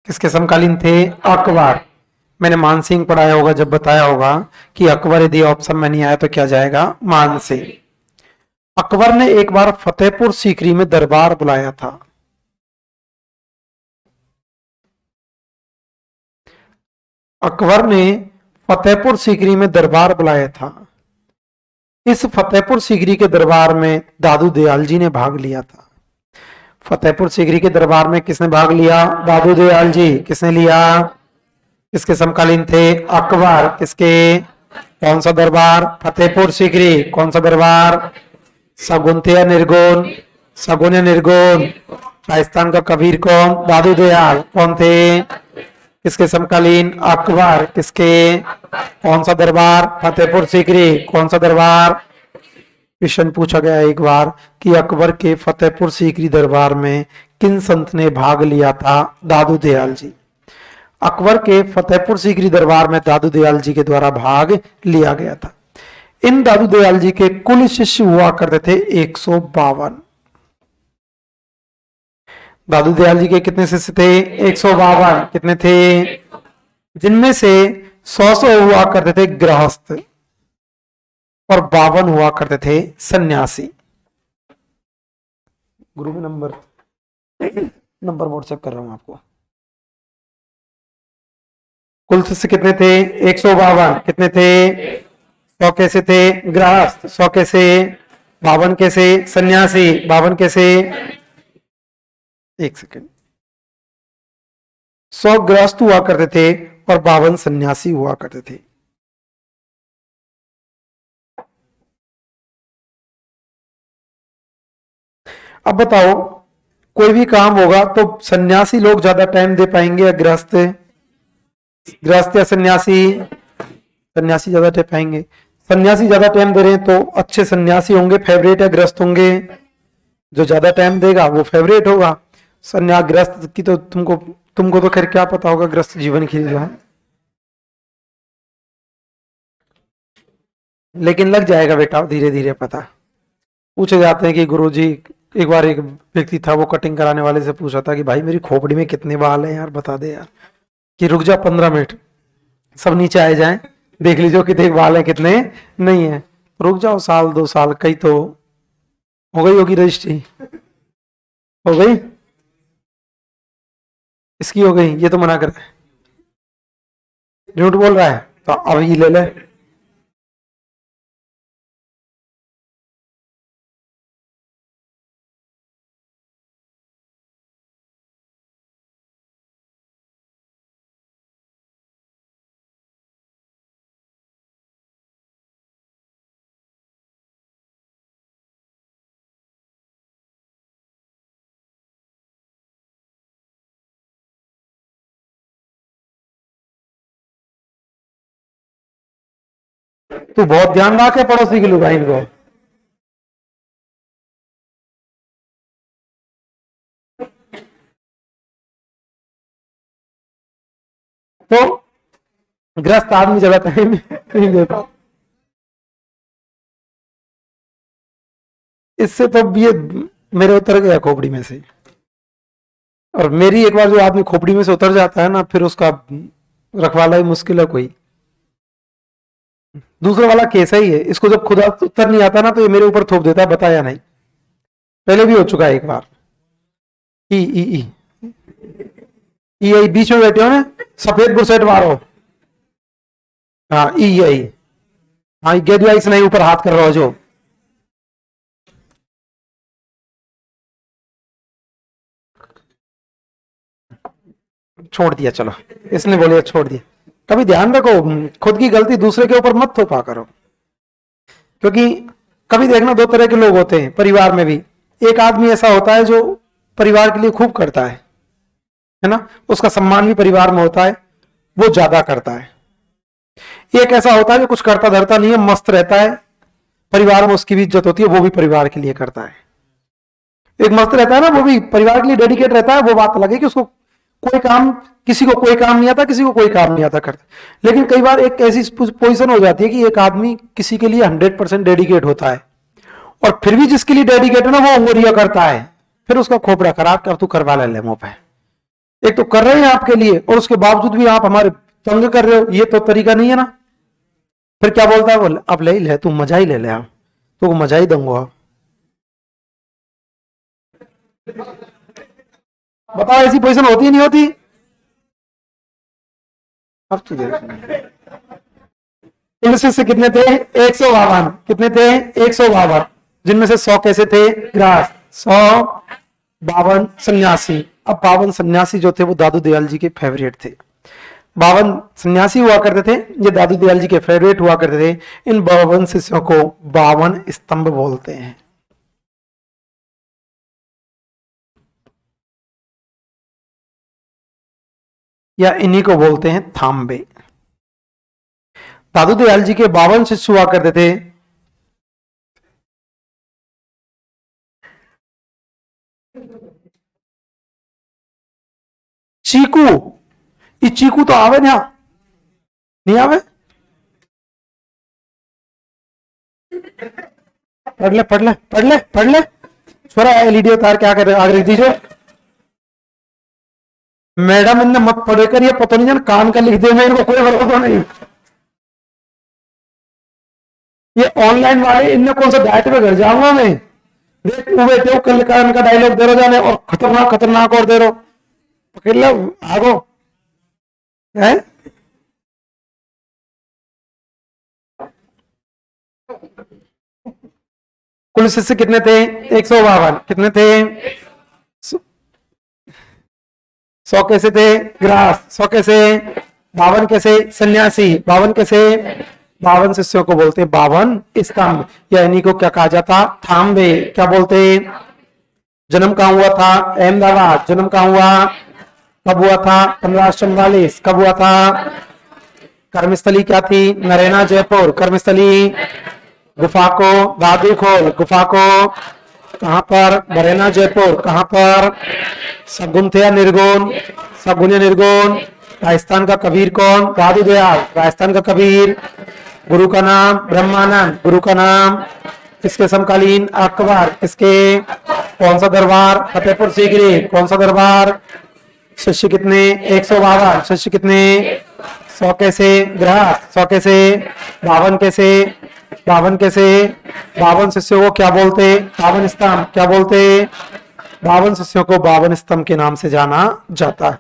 किसके समकालीन थे? अकबर। मैंने मानसिंह पढ़ाया होगा जब बताया होगा कि अकबर यदि ऑप्शन में नहीं आया तो क्या जाएगा? मानसिंह। अकबर ने एक बार फतेहपुर सीकरी में दरबार बुलाया था। अकबर ने फतेहपुर सीकरी में दरबार बुलाया था। इस फतेहपुर सीकरी के दरबार में दादू दयाल जी ने भाग लिया था। फतेहपुर सीकरी के दरबार में किसने भाग लिया? दादू दयाल जी। किसने लिया? किसके समकालीन थे? अकबर। किसके? कौन सा दरबार? फतेहपुर सीकरी। कौन सा दरबार? सगुन थे या निर्गुण? सगुन या निर्गुण? राजस्थान का कबीर कौन? दादू दयाल। कौन थे? किसके समकालीन? अकबर। किसके? कौन सा दरबार? फतेहपुर सीकरी। कौन सा दरबार? क्वेश्चन पूछा गया एक बार कि अकबर के फतेहपुर सीकरी दरबार में किन संत ने भाग लिया था? दादू दयाल जी। अकबर के फतेहपुर सीकरी दरबार में दादू दयाल जी के द्वारा भाग लिया गया था। इन दादू दयाल जी के कुल शिष्य हुआ करते थे 152। दादू दयाल जी के कितने शिष्य थे? 152। कितने थे? जिनमें से 100 हुआ करते थे गृहस्थ और 52 हुआ करते थे सन्यासी। गुरु में नंबर व्हाट्सएप कर रहा हूं आपको। कुल शिष्य कितने थे? 152। कितने थे? 100 कैसे थे? गृहस्थ। 100 कैसे? 52 कैसे? सन्यासी। 52 कैसे? एक सेकेंड। 100 गृहस्थ हुआ करते थे और 52 सन्यासी हुआ करते थे। अब बताओ, कोई भी काम होगा तो सन्यासी लोग ज्यादा टाइम दे पाएंगे या गृहस्थ? गृहस्थ या सन्यासी? सन्यासी ज्यादा टाइम पाएंगे। सन्यासी ज्यादा टाइम दे रहे हैं तो अच्छे सन्यासी होंगे फेवरेट या गृहस्थ होंगे? जो ज्यादा टाइम देगा वो फेवरेट होगा। सन्यास गृहस्थ की तो तुमको तो खैर क्या पता होगा गृहस्थ जीवन की जो है, लेकिन लग जाएगा बेटा धीरे धीरे पता। पूछे जाते हैं कि गुरुजी, एक बार एक व्यक्ति था वो कटिंग कराने वाले से पूछा था कि भाई मेरी खोपड़ी में कितने बाल हैं यार बता दे यार। कि रुक जा 15 मिनट, सब नीचे आए जाएं, देख लीजिए कितने बाल हैं कितने नहीं है। रुक जाओ साल 2 साल, कई तो हो गई होगी रजिस्ट्री, हो गई इसकी, हो गई, ये तो मना कर, झूठ बोल रहा है तो अब ये ले ले। तू बहुत ध्यान रखे पड़ोसी की लुगाइन को। तो ग्रस्त आदमी ज्यादा टाइम नहीं देता। इससे तो ये मेरे उतर गया खोपड़ी में से। और मेरी एक बार जो आदमी खोपड़ी में से उतर जाता है ना, फिर उसका रखवाला ही मुश्किल है कोई। दूसरे वाला केस है ही है, इसको जब खुदा उतर नहीं आता ना तो ये मेरे ऊपर थोप देता है, बताया नहीं। पहले भी हो चुका है एक बार। ई ई ई ई बीच में बैठे हो ना, सफेद बुरसेट मारो। हाँ ई आई, हाँ गेट नहीं ऊपर हाथ कर रहा हो जो। छोड़ दिया, चलो इसने बोलिए छोड़ दिया। कभी ध्यान रखो, खुद की गलती दूसरे के ऊपर मत थोपा करो, क्योंकि कभी देखना 2 तरह के लोग होते हैं परिवार में भी। एक आदमी ऐसा होता है जो परिवार के लिए खूब करता है ना, उसका सम्मान भी परिवार में होता है, वो ज्यादा करता है। एक ऐसा होता है जो कुछ करता धरता नहीं है, मस्त रहता है, परिवार में उसकी भी इज्जत होती है, वो भी परिवार के लिए करता है। एक मस्त रहता है ना, वो भी परिवार के लिए डेडिकेट रहता है, वो बात अलग है कि उसको कोई काम, किसी को कोई काम नहीं आता, किसी को कोई काम नहीं आता करता। लेकिन कई बार एक ऐसी पोजीशन हो जाती है कि एक आदमी किसी के लिए 100% डेडिकेट होता है, और फिर भी जिसके लिए डेडिकेट है ना वो अंगुरिया करता है, फिर उसका खोपड़ा खराब कर, तू करवा ले मुंह पे। एक तो कर रहे हैं आपके लिए और उसके बावजूद भी आप हमारे तंग कर रहे हो, ये तो तरीका नहीं है ना। फिर क्या बोलता है, बोल अब ले ही ले, तू मजा ही ले ले, आप तो मजा ही दूंगा। बताओ ऐसी पोजीशन होती नहीं होती? अब तुझे इनमें से कितने थे? 152। कितने थे? 152, जिनमें से 100 कैसे थे? ग्रास। 100, 52 सन्यासी। अब 52 सन्यासी जो थे वो दादू दयाल जी के फेवरेट थे। 52 सन्यासी हुआ करते थे, ये दादू दयाल जी के फेवरेट हुआ करते थे। इन 52 शिष्यों को 52 स्तंभ बोलते हैं। या इन्हीं को बोलते हैं थाम्बे। दादू दयाल जी के 52 शिष्य हुआ करते थे। चीकू, ये चीकू तो आवे ना, नहीं आवे? पढ़ ले पढ़ ले पढ़ ले पढ़ ले छोरा, एलईडी उतार के आकर आगे लिख दीजिए। मैडम इनने मत पढ़े कर, ये पता नहीं जान कान का लिख दे, मैं इनको कोई भरोसा नहीं। ये ऑनलाइन वाले इनने कौन सा डाइट पे घर जाऊंगा मैं। देख तू बैठे हो, कल का इनका डायलॉग दे रहो जाने, और खतरनाक खतरनाक और दे रहो, पकड़ लो आगो है। कुल शिष्य कितने थे? 152। कितने थे? 100 कैसे थे? ग्रास। 100 कैसे? 52 कैसे? सन्यासी। 52 कैसे? 52 शिष्यों को बोलते 52 स्तंभ, या इन्हीं को क्या कहा जाता? थाम्बे। क्या बोलते? जन्म कहाँ हुआ था? अहमदाबाद। जन्म कहाँ हुआ? कब हुआ था? 1544। कब हुआ था? कर्मस्थली क्या थी? नरेना जयपुर। कर्मस्थली गुफा को दादू खोल, गुफा को कहां पर? बरेना जयपुर। कहां पर? सगुन थे या निर्गुण? सगुन या निर्गुण? राजस्थान का कबीर कौन? दादू दयाल। राजस्थान का कबीर। गुरु का नाम? ब्रह्मानंद। गुरु का नाम? किसके समकालीन? अकबर। किसके? कौन सा दरबार? फतेहपुर सीकरी। कौन सा दरबार? शिष्य कितने? 152। शिष्य कितने? 100 कैसे? ग्रह। 100 कैसे? 52 कैसे? 52 कैसे? 52 शिष्यों को क्या बोलते? 52 स्तंभ। क्या बोलते? 52 शिष्यों को 52 स्तंभ के नाम से जाना जाता है।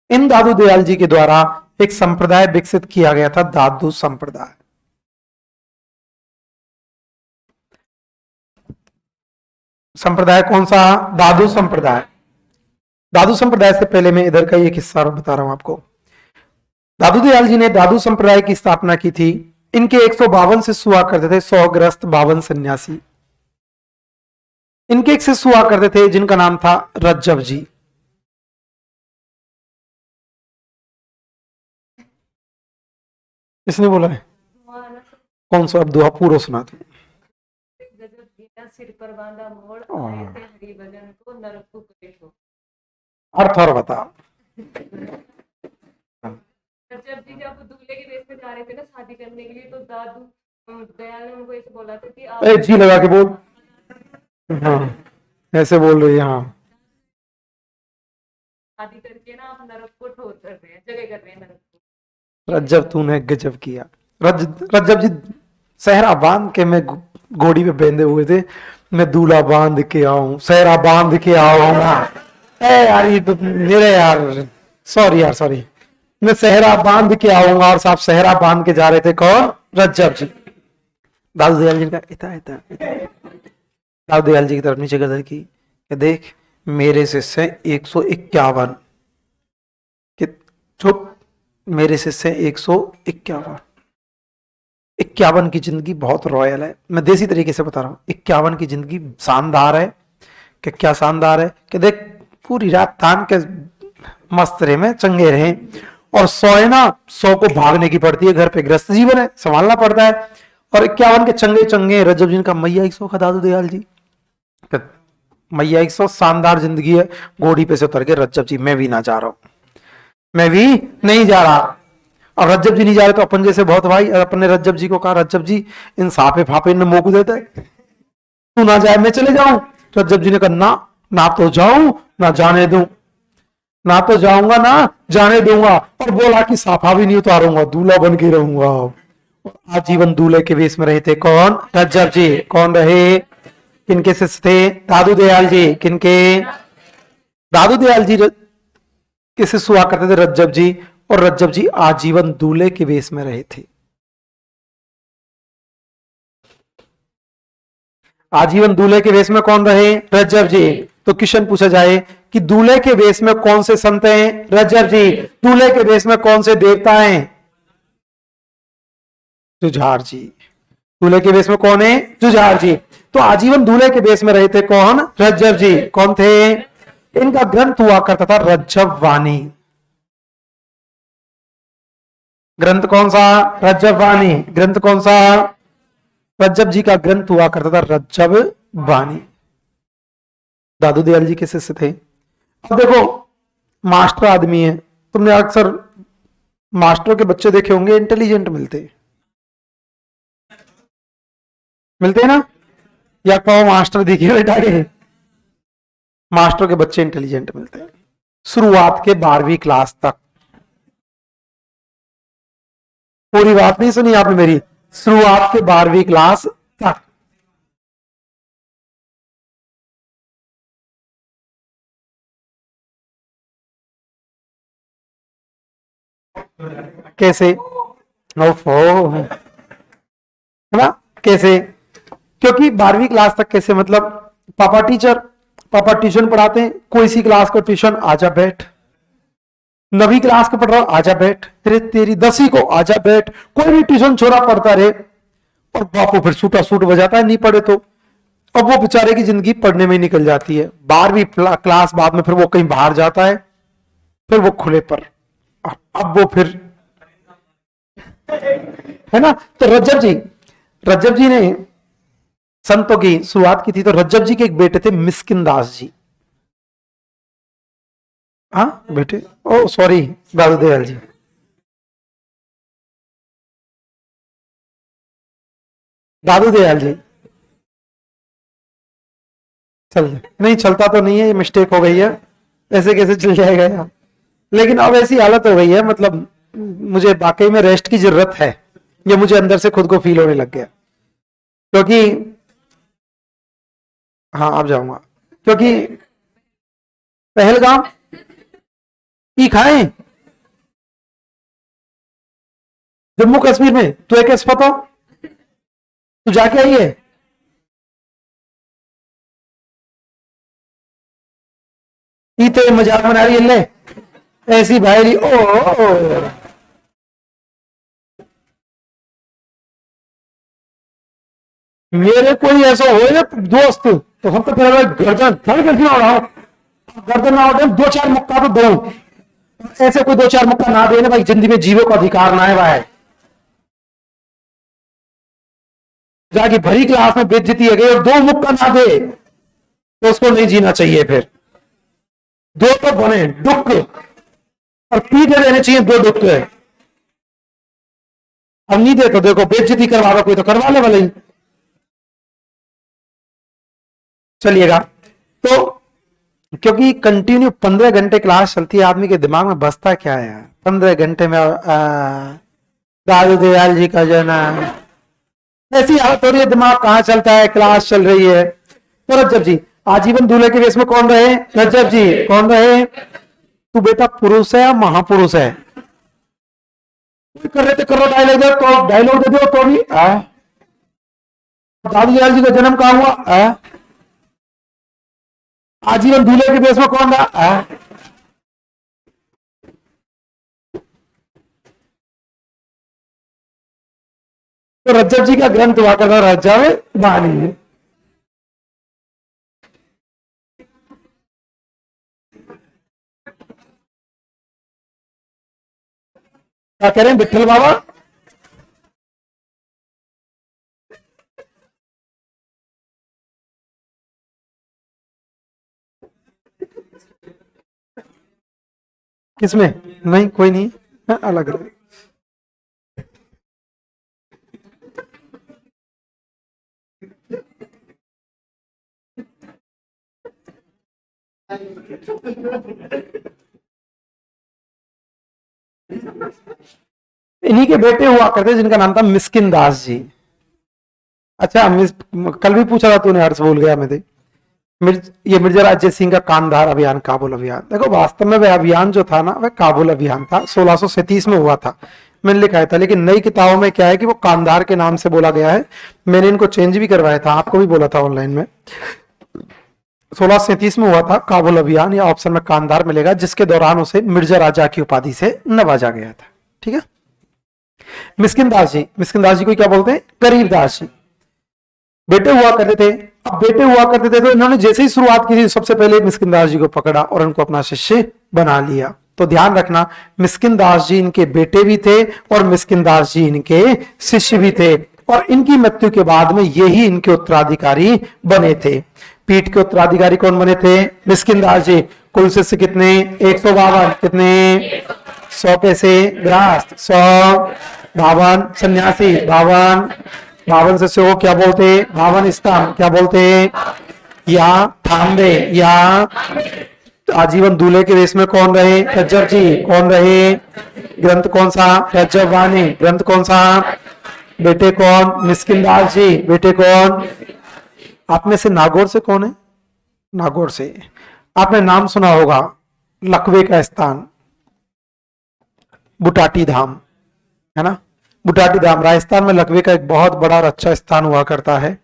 इन दादू दयाल जी के द्वारा एक संप्रदाय विकसित किया गया था, दादू संप्रदाय। संप्रदाय कौन सा? दादू संप्रदाय। दादू संप्रदाय से पहले मैं इधर का एक हिस्सा बता रहा हूं आपको। दादू दयाल जी ने दादू संप्रदाय की स्थापना की थी। इनके 152 शिष्य हुआ करते थे, 100 ग्रस्त 52 सन्यासी। इनके एक शिष्य हुआ करते थे जिनका नाम था रज्जब जी। इसने बोला है कौन सा? अब दुआ पूरा सुना दो। सिर पर बांधा मोड़, हरि भजन को नरक को कलेशो। अर्थ और बताओ। जब जी जब दूल्हे के वेश में जा रहे थे ना शादी करने के लिए, तो दादू दयाल ने उनको ऐसे बोला था कि आप जी लगा के बोल। हाँ ऐसे बोल रही है। हाँ शादी करके ना आप नरक को ठोर कर रहे हैं, जगह कर रहे हैं नरक को। रज्जब तूने गजब किया। रज्जब जी सहरा बांध के मैं घोड़ी पे बंधे हुए थे, मैं दूल्हा बांध के आऊं, सहरा बांध के आऊंगा। यार ये तो मेरे यार, सॉरी यार सॉरी, मैं सहरा बांध के आऊंगा। और साहब सहरा बांध के जा रहे थे कौन? रज्जब जी। दादू दयाल जी का इतना इतना दादू दयाल जी की तरफ नीचे गर्दन की, देख मेरे शिष्य 151। चुप, मेरे शिष्य 151। 51 की जिंदगी बहुत रॉयल है। मैं देसी तरीके से बता रहा हूं, 51 की जिंदगी शानदार है। कि क्या शानदार है? कि देख पूरी रात तान के मस्त रहे में चंगे रहे, और सोए ना 100 को भागने की पड़ती है, घर पे गृहस्थ जीवन है, संभालना पड़ता है। और 51 के चंगे चंगे रज्जब जी का मैया 100 का दादू दयाल जी। मैया 100 शानदार जिंदगी है। घोड़ी पे से उतर के रज्जब जी, मैं भी ना जा रहा हूं, मैं भी नहीं जा रहा। और रज्जब जी नहीं जा रहे तो अपन जैसे बहुत भाई, अपन ने रज्जब जी को कहा रज्जब जी इन साफे फाफे ने मोकू देता है, तू ना जाए मैं चले जाऊं। रज्जब जी ने कहा ना, ना तो जाऊं ना जाने दूं, ना तो जाऊंगा ना जाने दूंगा। और बोला कि साफा भी नहीं उतारूंगा, दूल्हा बन के रहूंगा। आजीवन दूल्हे के वेश में रहे थे कौन? रज्जब जी। कौन रहे? किनके शिष्य थे? दादू दयाल जी। किनके? दादू दयाल जी के शिष्य हुआ करते थे रज्जब जी, और रज्जब जी आजीवन दूल्हे के वेश में रहे थे। आजीवन दूल्हे के वेश में कौन रहे? रज्जब जी। तो क्वेश्चन पूछा जाए कि दूल्हे के वेश में कौन से संत हैं? रज्जब जी। दूल्हे के वेश में कौन से देवता हैं? जुझार जी। दूल्हे के वेश में कौन है? जुझार जी। तो आजीवन दूल्हे के वेश में रहे थे कौन? रज्जब जी। कौन थे? इनका ग्रंथ हुआ करता था रज्जब वाणी। ग्रंथ कौन सा? रज्जब वाणी। ग्रंथ कौन सा? रज्जब जी का ग्रंथ हुआ करता था रज्जब वाणी। दादू दयाल जी के शिष्य थे। अब देखो, मास्टर आदमी है, तुमने अक्सर मास्टर के बच्चे देखे होंगे, इंटेलिजेंट मिलते हैं ना? या कहो मास्टर दिखे बेटा के? मास्टर के बच्चे इंटेलिजेंट मिलते हैं। शुरुआत के 12वीं क्लास तक। पूरी बात नहीं सुनी आपने मेरी? शुरुआत के 12वीं क्लास तक। कैसे? ओफो, है ना? कैसे? क्योंकि 12वीं क्लास तक कैसे, मतलब पापा ट्यूशन पढ़ाते हैं, कोई सी क्लास को ट्यूशन, आजा बैठ। 9वीं क्लास को पढ़ रहा हूं, आजा बैठ। तेरे तेरी 10वीं को, आजा बैठ। कोई भी ट्यूशन छोरा पढ़ता रहे, और बापू फिर सूटा सूट बजाता है नहीं पढ़े तो। अब वो बेचारे की जिंदगी पढ़ने में ही निकल जाती है। 12वीं क्लास बाद में फिर वो कहीं बाहर जाता है, फिर वो खुले पर, अब वो फिर, है ना? तो रज्जब जी ने संतों की शुरुआत की थी। तो रज्जब जी के एक बेटे थे मिस्किन दास जी। हाँ बेटे, ओ सॉरी, दादू दयाल जी। दादू दयाल जी। चल नहीं, चलता तो नहीं है, ये मिस्टेक हो गई है, ऐसे कैसे चल जाएगा यार? लेकिन अब ऐसी हालत हो गई है, मतलब मुझे वाकई में रेस्ट की जरूरत है, ये मुझे अंदर से खुद को फील होने लग गया। क्योंकि हाँ, अब जाऊंगा, क्योंकि पहलगाम की खाए जम्मू कश्मीर में, तुझे कैसे पता? तू जाके आई है? तेरे मजाक बना रही है ले, ऐसी भाई ओ, मेरे कोई ऐसा हो ना दोस्त, तो हम तो फिर गर्दन थड़ करके ना उड़ाओ, गर्दन ना उड़े, 2-4 मुक्का तो दो। ऐसे कोई 2-4 मुक्का ना दे ना भाई, जिंदगी में जीवो का अधिकार ना है भाई। जाके भरी क्लास में बेइज्जती है गई और 2 मुक्का ना दे तो उसको नहीं जीना चाहिए। फिर 2 तो बने डुक, और पीटे देने चाहिए 2 डुक। अब नहीं दे तो देखो बेइज्जती करवा रहा कोई तो करवा ले वाले ही। चलिएगा, तो क्योंकि कंटिन्यू 15 घंटे क्लास चलती है, आदमी के दिमाग में बसता क्या है यार? 15 घंटे में दादू दयाल जी का जो ना, ऐसी हालत हो रही है, दिमाग कहाँ चलता है, क्लास चल रही है। तो रज्जब जी आजीवन दूल्हे के वेश में कौन रहे? रज्जब जी। कौन रहे? तू बेटा पुरुष है या महापुरुष है? कर रहे थे, करो डायलॉग दे, तो डायलॉग दे दो तो भी दादू दयाल जी का जन्म कहाँ हुआ? आजीवन दूल्हे के वेश में कौन रहा? तो रज्जब जी का ग्रंथ हुआ करता रज्जब वाणी। क्या कह रहे हैं विठल बाबा? किसमें? नहीं, कोई नहीं है, अलग अलग। इन्हीं के बेटे हुआ करते जिनका नाम था मिस्किन दास जी। अच्छा, कल भी पूछा था तूने, हर्ष भूल गया मैं। ये मिर्जा राजेश सिंह का कांधार अभियान, काबुल अभियान। देखो वास्तव में वह अभियान जो था ना, वह काबुल अभियान था, 1637 में हुआ था, मैंने लिखा था। लेकिन नई किताबों में क्या है कि वो कांधार के नाम से बोला गया है। मैंने इनको चेंज भी करवाया था, आपको भी बोला था ऑनलाइन में। 1637 में हुआ था काबुल अभियान, या ऑप्शन में कांधार मिलेगा, जिसके दौरान उसे मिर्जा राजा की उपाधि से नवाजा गया था। ठीक है। मिस्किन दास जी, मिस्किन दास जी को क्या बोलते हैं? गरीब दास जी। बेटे हुआ करते थे। अब बेटे हुआ करते थे तो इन्होंने जैसे ही शुरुआत की थी, सबसे पहले मिस्किन दास जी को पकड़ा और उनको अपना शिष्य बना लिया। तो ध्यान रखना, मिस्किन दास जी इनके बेटे भी थे और मिस्किन दास जी इनके शिष्य भी थे, और इनकी मृत्यु के बाद में यही इनके उत्तराधिकारी बने थे। पीठ के उत्तराधिकारी कौन बने थे? मिस्किन दास जी। कुल शिष्य कितने? 152। कितने? 100 कैसे? गृहस्थ 100, 52 सन्यासी, 52 शिष्यों को क्या बोलते? 52 स्तंभ। क्या बोलते? या थांबे, या आजीवन दूल्हे के वेश में कौन रहे? रज्जब जी। कौन रहे? ग्रंथ कौन सा? रज्जब वाणी। ग्रंथ कौन सा? बेटे कौन? मिस्किन दास जी। बेटे कौन? आप में से नागौर से कौन है? नागौर से आपने नाम सुना होगा, लकवे का स्थान बुटाटी धाम, है ना। बुटाटी धाम राजस्थान में लकवे का एक बहुत बड़ा और अच्छा स्थान हुआ करता है।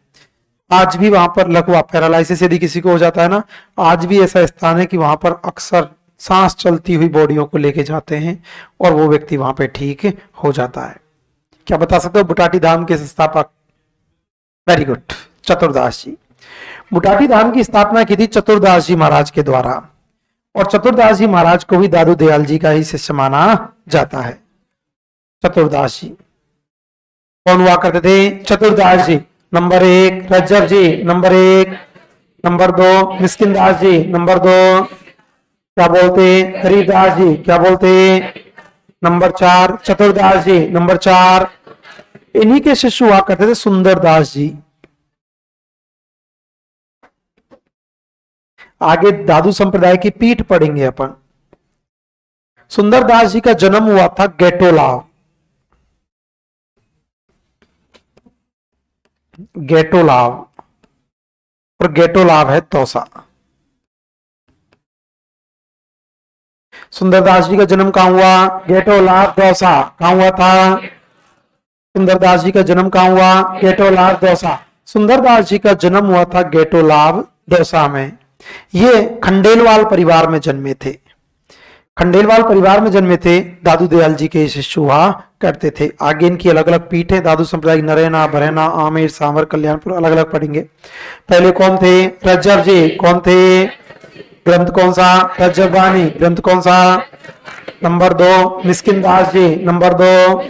आज भी वहां पर लकवा पैरालिसिस यदि किसी को हो जाता है ना, आज भी ऐसा स्थान है कि वहां पर अक्सर सांस चलती हुई बॉडियों को लेके जाते हैं और वो व्यक्ति वहां पे ठीक हो जाता है। क्या बता सकते हो बुटाटी धाम के संस्थापक? वेरी गुड, चतुरदास जी। बुटाटी धाम की स्थापना की थी चतुरदास जी महाराज के द्वारा, और चतुरदास जी महाराज को भी दादू दयाल जी का ही शिष्य माना जाता है। चतुरदास जी कौन हुआ करते थे? चतुरदास जी। नंबर 1 रज्जब जी, number 1। Number 2 Miskin Das ji, number 2 क्या बोलते? गरीबदास जी। क्या बोलते? नंबर 4 चतुरदास जी, नंबर 4। इन्हीं के शिष्य हुआ करते थे सुंदरदास जी। आगे दादू संप्रदाय की पीठ पढ़ेंगे अपन। सुंदरदास जी का जन्म हुआ था गेटोलाव, गेटोलाव, और गेटोलाव है दौसा। सुंदरदास जी का जन्म कहां हुआ? गेटोलाव दौसा। कहां हुआ था? सुंदरदास जी का जन्म कहां हुआ? गेटोलाव दौसा। सुंदरदास जी का जन्म हुआ था गेटोलाव दौसा में। ये खंडेलवाल परिवार में जन्मे थे। खंडेलवाल परिवार में जन्मे थे, दादू दयाल जी के शिष्य हुआ करते थे। आगे इनकी अलग अलग पीठ है, दादू संप्रदाय नरेना, भरेना, आमेर, सांवर, कल्याणपुर, अलग अलग पढ़ेंगे। पहले कौन थे? रज्जब जी। कौन थे? ग्रंथ कौन सा? रज्जब वाणी। ग्रंथ कौन सा? Number 2 Miskin Das ji, number 2।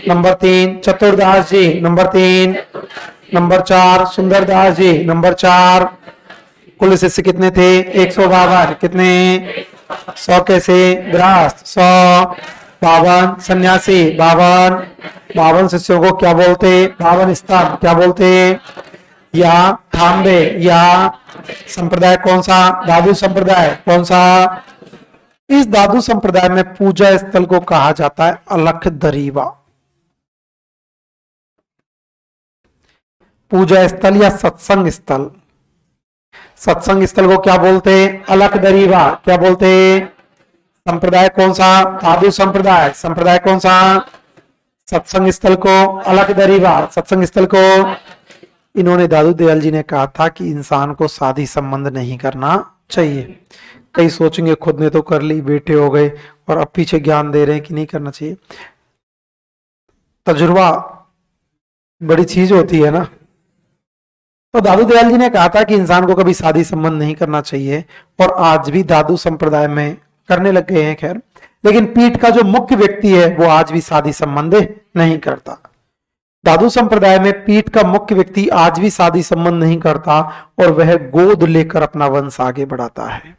Number 3 Chaturdas जी, नंबर 3। नंबर 4 सुंदरदास जी, नंबर 4। कुल शिष्य कितने थे? 152। कितने? 100 कैसे? गृहस्थ 100, 52 सन्यासी, 52 शिष्यों को क्या बोलते? 52 स्तंभ। क्या बोलते? या थांबे, या संप्रदाय कौन सा? दादू संप्रदाय। कौन सा? इस दादू संप्रदाय में पूजा स्थल को कहा जाता है अलख दरीवा। पूजा स्थल या सत्संग स्थल, सत्संग स्थल को क्या बोलते? अलख दरीवा। क्या बोलते? संप्रदाय कौन सा? दादू संप्रदाय। संप्रदाय कौन सा? सत्संग स्थल को अलख दरीवा। सत्संग स्थल को इन्होंने, दादू दयाल जी ने कहा था कि इंसान को शादी संबंध नहीं करना चाहिए। कई सोचेंगे खुद ने तो कर ली, बेटे हो गए, और अब पीछे ज्ञान दे रहे हैं कि नहीं करना चाहिए। तजुर्बा बड़ी चीज होती है ना। तो दादू दयाल जी ने कहा था कि इंसान को कभी शादी संबंध नहीं करना चाहिए, और आज भी दादू संप्रदाय में करने लग गए हैं। खैर, लेकिन पीठ का जो मुख्य व्यक्ति है वो आज भी शादी संबंध नहीं करता। दादू संप्रदाय में पीठ का मुख्य व्यक्ति आज भी शादी संबंध नहीं करता, और वह गोद लेकर अपना वंश आगे बढ़ाता है।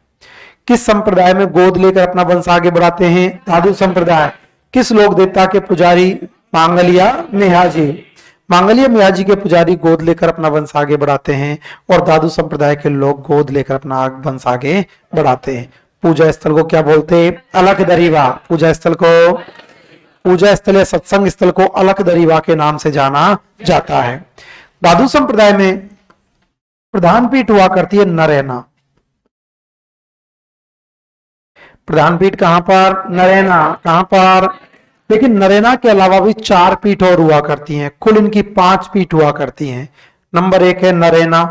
किस संप्रदाय में गोद लेकर अपना वंश आगे बढ़ाते हैं? दादू संप्रदाय। किस लोक देवता के पुजारी? मांगलिया मेहाजी। मांगलिया मेहाजी के पुजारी गोद लेकर अपना वंश आगे बढ़ाते हैं, और दादू संप्रदाय के लोग गोद लेकर अपना वंश आगे बढ़ाते हैं। पूजा स्थल को क्या बोलते? अलख दरीवा। पूजा स्थल को, पूजा स्थल या सत्संग स्थल को अलख दरीवा के नाम से जाना जाता है। दादू संप्रदाय में प्रधान पीठ हुआ करती है नरैना। प्रधान पीठ कहां पर? नरैना। कहां पर? लेकिन नरैना के अलावा भी 4 पीठ और हुआ करती हैं। कुल इनकी 5 पीठ हुआ करती हैं। नंबर 1 है नरैना,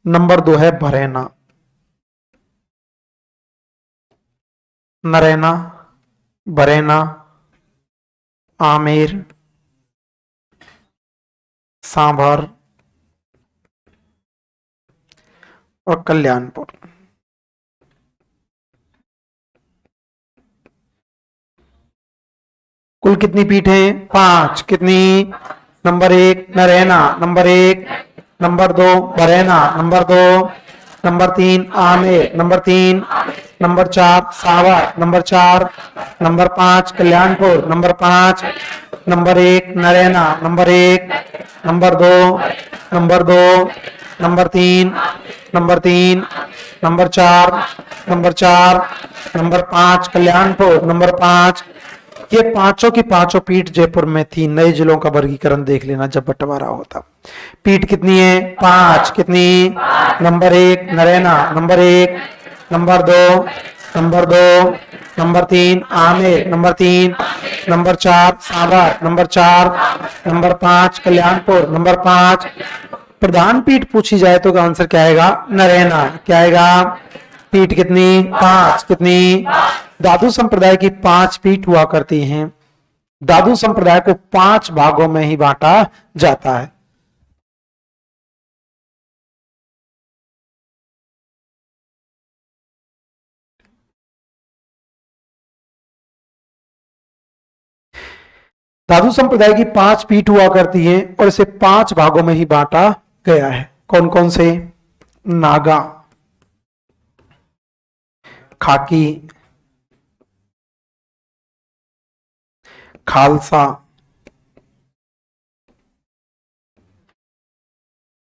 नंबर 2 है भरेना, नरेना, भरेना, आमेर, सांभर और कल्याणपुर। कुल कितनी पीठ है? 5। कितनी? Number 1 Naraina, number 1, number 2 Bharaina, number 2, number 3 Amer, number 3, number 4 Sawar, number 4, number 5 Kalyanpur, number 5, number 1 Naraina, number 1, number 2, number 2, number 3, number 3, number 4, number 4, number 5 Kalyanpur, number 5। ये पांचों की पांचों पीठ जयपुर में थी। नए जिलों का वर्गीकरण देख लेना जब बंटवारा होता। पीठ कितनी है? 5। कितनी? Number 1 Naraina, number 1, number 2, number 2, number 3 Amer, number 3, number 4 Sawar, number 4, number 5 Kalyanpur, number 5। प्रधान पीठ पूछी जाए तो आंसर क्या आएगा? नरैना। क्या आएगा? पीठ कितनी? 5। कितनी? दादू संप्रदाय की 5 पीठ हुआ करती हैं। दादू संप्रदाय को 5 भागों में ही बांटा जाता है। दादू संप्रदाय की 5 पीठ हुआ करती हैं और इसे 5 भागों में ही बांटा गया है। कौन कौन से? नागा, खाकी, खालसा,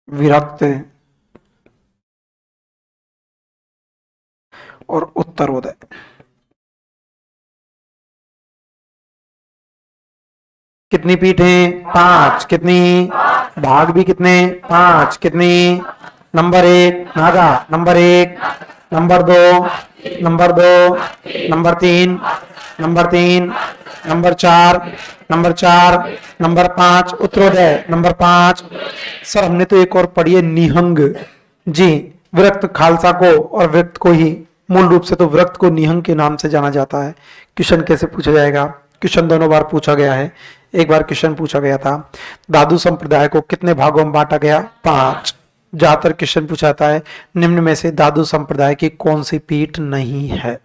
विरक्त और उत्तरोदय। कितनी पीठ है? 5। कितनी? भाग भी कितने? 5। कितनी? Number 1 Naga, number 1, number 2, number 2, number 3, number 3, number 4, number 4, number 5 Uttaroday, number 5। Sir हमने तो एक और पढ़ी है निहंग। जी, विरक्त खालसा को और विरक्त को ही, मूल रूप से तो विरक्त को निहंग के नाम से जाना जाता है। क्वेश्चन कैसे पूछा जाएगा? क्वेश्चन दोनों बार पूछा गया है। एक बार क्वेश्चन पूछा गया था दादू संप्रदाय को कितने भागों में बांटा गया? 5। ज्यादातर क्वेश्चन पूछा जाता है निम्न में से दादू संप्रदाय की कौन सी पीठ नहीं है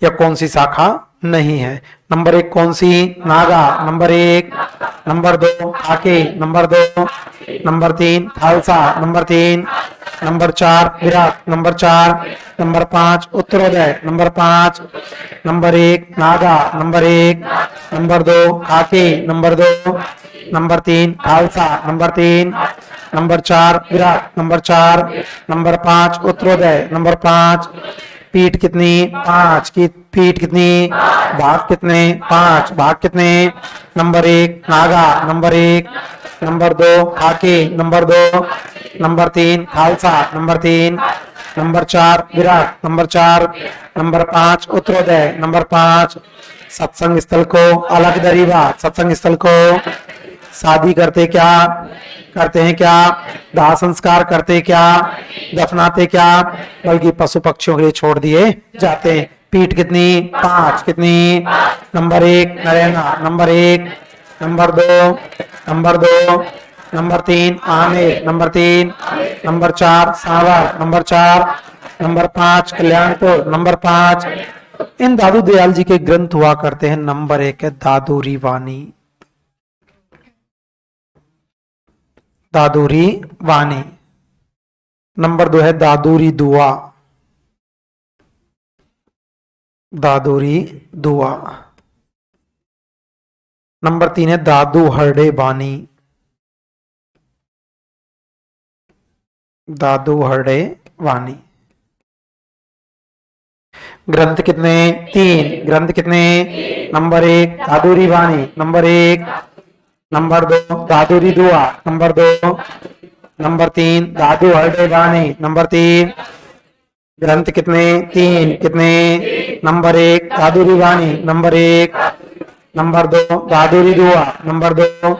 या कौन सी शाखा नहीं है? नंबर 1 कौन सी? Naga, number 1, number 2 Khake, number 2, number 3 Khalsa, number 3, number 4 Virat, number 4, number 5 Uttaroday, number 5, number 1 Naga, number 1, number 2 Khake, number 2, number 3 Khalsa, number 3, number 4 Virat, number 4, number 5 Uttaroday, number 5। पीठ कितनी? 5 की पीठ कितनी? भाग कितने? 5 भाग कितने? Number 1 Naga, number 1, number 2 Khaki, number 2, number 3 Khalsa, number 3, number 4 Virat, number 4, number 5 Uttaroday, number 5। सत्संग स्थल को अलग दरीवा, सत्संग स्थल को शादी करते क्या? करते हैं क्या? दाह संस्कार करते क्या? दफनाते क्या? बल्कि पशु पक्षियों के लिए छोड़ दिए जाते हैं। पीठ कितनी? 5। कितनी? Number 1 Naraina, number 1, number 2, number 2, number 3 Amer, number 3, number 4 Sawar, number 4, number 5 Kalyanpur, number 5। इन दादू दयाल जी के ग्रंथ हुआ करते हैं। नंबर 1 है दादूरी वाणी, दादूरी वाणी। नंबर 2 है दादूरी दुआ, दादूरी दुआ। नंबर 3 है दादू हरडे बानी, दादू हरडे वाणी। ग्रंथ कितने? 3। ग्रंथ कितने? नंबर 1 दादूरी वाणी, नंबर 1, नंबर 2 दादूरी दुआ, नंबर 2, नंबर 3 दादू हरडे वाणी, नंबर 3। ग्रंथ कितने? 3। कितने? नंबर 1 दादूरी वाणी, नंबर 1, नंबर 2 दादूरी दुआ, नंबर 2,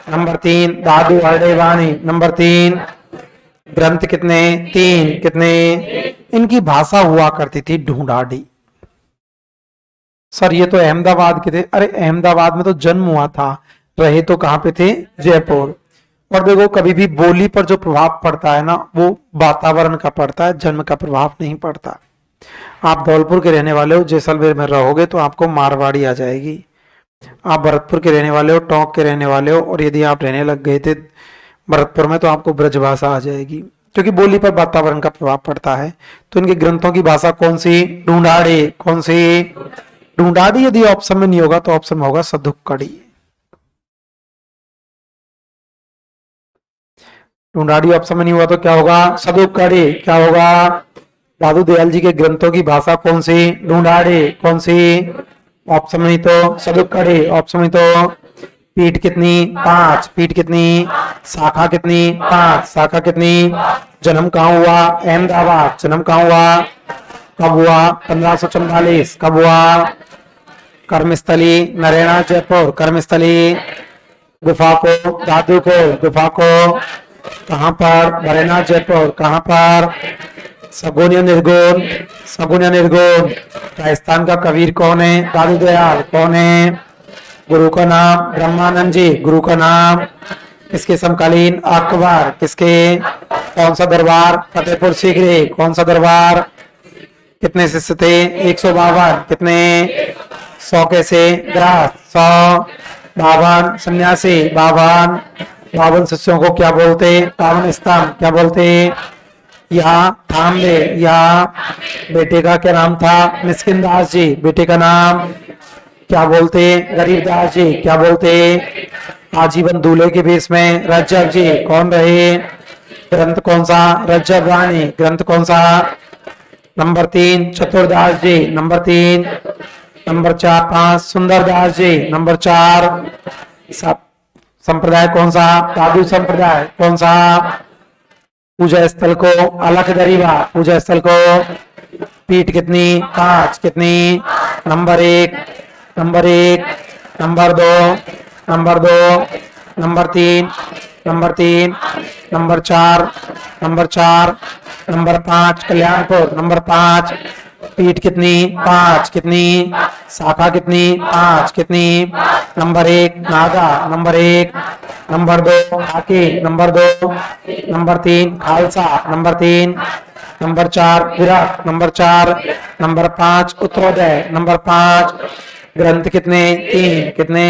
नंबर 3 दादू हरडे वाणी, नंबर 3। ग्रंथ कितने? 3। कितने? इनकी भाषा हुआ करती थी ढूंढाड़ी। सर ये तो अहमदाबाद के थे। अरे अहमदाबाद में तो जन्म हुआ था, रहे तो कहां पे थे? जयपुर। और देखो कभी भी बोली पर जो प्रभाव पड़ता है ना, वो वातावरण का पड़ता है, जन्म का प्रभाव नहीं पड़ता। आप धौलपुर के रहने वाले हो, जैसलमेर में रहोगे तो आपको मारवाड़ी आ जाएगी। आप भरतपुर के रहने वाले हो, टोंक के रहने वाले हो, और यदि आप रहने लग गए थे भरतपुर में तो आपको ब्रजभाषा आ जाएगी, क्योंकि बोली पर वातावरण का प्रभाव पड़ता है। तो इनके ग्रंथों की भाषा कौन सी? ढूंढाड़ी। कौन सी? ढूंढाड़ी। यदि ऑप्शन में नहीं होगा तो ऑप्शन में होगा सदुक्कड़ी। ढूंढाड़ी ऑप्शन में नहीं हुआ तो क्या होगा? सदुक्कड़ी। क्या होगा? दादू दयाल जी के ग्रंथों की भाषा कौन सी? ढूंढाड़ी। कौन सी? ऑप्शन में तो सदुक्कड़ी। ऑप्शन में तो पीठ कितनी? 5। पीठ कितनी? शाखा कितनी? 5। शाखा कितनी? जन्म कहाँ हुआ? अहमदाबाद। जन्म कहाँ हुआ? कब हुआ? 1544। कब हुआ? कर्मस्थली नरेना जयपुर। कर्मस्थली गुफा को, दादू को गुफा को कहाँ पर? भरेना जयपुर। कहाँ पर? सगुन या निर्गुण? सगुन या निर्गुण? राजस्थान का कबीर कौन है? दादू दयाल। कौन है? गुरु का नाम? ब्रह्मानंद जी। गुरु का नाम? किसके समकालीन? अकबर। किसके? कौन सा दरबार? फतेहपुर सीकरी। कौन सा दरबार? कितने शिष्य थे? 152। कितने? 100 कैसे? ग्रास। 152 सन्यासी। 52 शिष्यों को क्या बोलते? 52 स्तंभ। क्या बोलते? यहाँ थाम ले। यहाँ बेटे का क्या नाम था? मिस्किन दास जी। बेटे का नाम क्या बोलते? गरीबदास जी। क्या बोलते? आजीवन दूल्हे के भेष में रज्जब जी। कौन रहे? ग्रंथ कौन सा? रज्जब रानी। ग्रंथ कौन सा? नंबर 3 चतुरदास जी। नंबर 3। नंबर 4 5 सुंदरदास जी। नंबर 4 संप्रदाय कौन सा? दादू संप्रदाय। कौन सा? पूजा स्थल को अलख दरीवा। पूजा स्थल को पीठ कितनी? 5। कितनी? Number 1। Number 1। Number 2। Number 2। Number 3। Number 3। Number 4। Number 4। Number 5 Kalyanpur. Number 5 पीठ कितनी? 5। कितनी? शाखा कितनी? 5। कितनी? Number 1 Naga. Number 1। Number 2 Haki. Number 2। Number 3 Khalsa. Number 3। Number 4 Virat. Number 4। Number 5 Uttaroday. Number 5 ग्रंथ कितने? 3। कितने?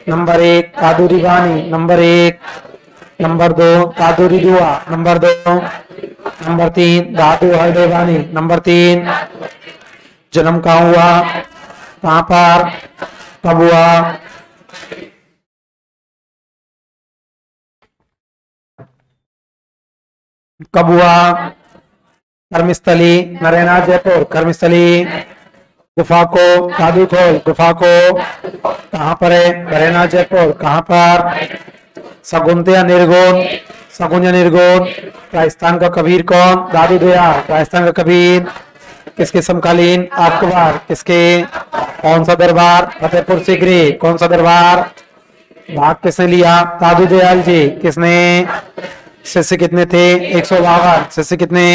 Number 1 Kaduri Vani. Number 1। Number 2 दादूरी दुआ। नंबर 2। नंबर 3 दादू हरदेवानी। नंबर 3 जन्म कहाँ हुआ? कहाँ पर? कब हुआ? कब हुआ? कर्मस्थली नरेना जयपुर। कर्मस्थली गुफा को दादू खोल। गुफा को कहाँ पर है? नरेना जयपुर। कहाँ पर? सगुन या निर्गुण? सगुन या निर्गुण? राजस्थान का कबीर कौन? दादू दयाल। राजस्थान का कबीर किसके समकालीन? अकबर। किसके? कौन सा दरबार? फतेहपुर सीकरी। कौन सा दरबार? भाग किसने लिया? दादू दयाल जी। किसने? शिष्य कितने थे? 152। शिष्य कितने?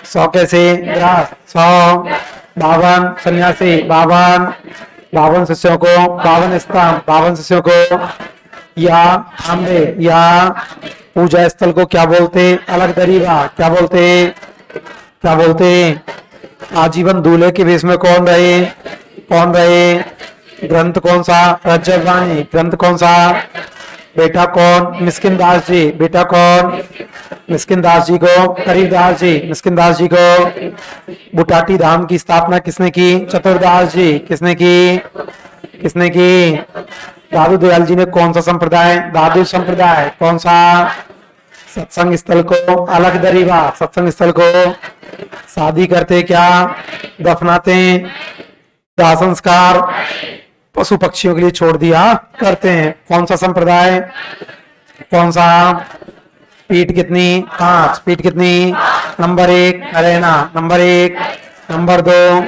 100 कैसे? ग्रास। 152 सन्यासी। 52 शिष्यों को 52 स्तंभ। 52 शिष्यों को या थांबे या पूजा स्थल को क्या बोलते? अलग दरीवा। क्या बोलते? क्या बोलते? आजीवन दूल्हे के भेष में कौन रहे? कौन रहे? ग्रंथ कौन सा? रज्जब वाणी। ग्रंथ कौन सा? बेटा कौन? मिस्किन दास जी। बेटा कौन? मिस्किन दास जी को करीबदास जी। मिस्किन दास जी को बुटाटी धाम की स्थापना किसने की? चतुरदास जी। किसने की? किसने की? दादू दयाल जी ने कौन सा संप्रदाय? दादू संप्रदाय। कौन सा? सत्संग स्थल को अलग दरीवा। सत्संग स्थल को शादी करते क्या? दफनाते? दाह संस्कार पशु पक्षियों के लिए छोड़ दिया करते हैं। कौन सा संप्रदाय? कौन सा? पीठ कितनी? 5। पीठ कितनी? Number 1 Naraina. Number 1। Number 2।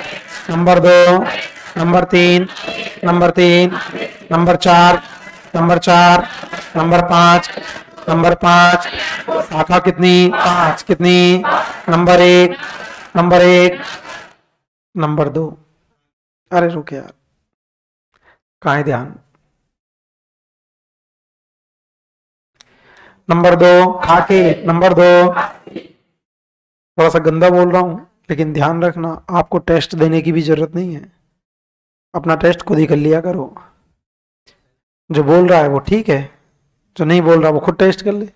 Number 2। Number 3। Number 3। Number 4। Number 4। Number 5। Number 5, शाखा कितनी? 5, कितनी? Number 1, number 1, number 2। अरे रुक यार, कहाँ है ध्यान? Number 2, Khake, number 2। थोड़ा सा गंदा बोल रहा हूं, लेकिन ध्यान रखना, आपको टेस्ट देने की भी जरूरत नहीं है, अपना टेस्ट खुद ही कर लिया करो। जो बोल रहा है वो ठीक है, जो नहीं बोल रहा वो खुद टेस्ट कर ले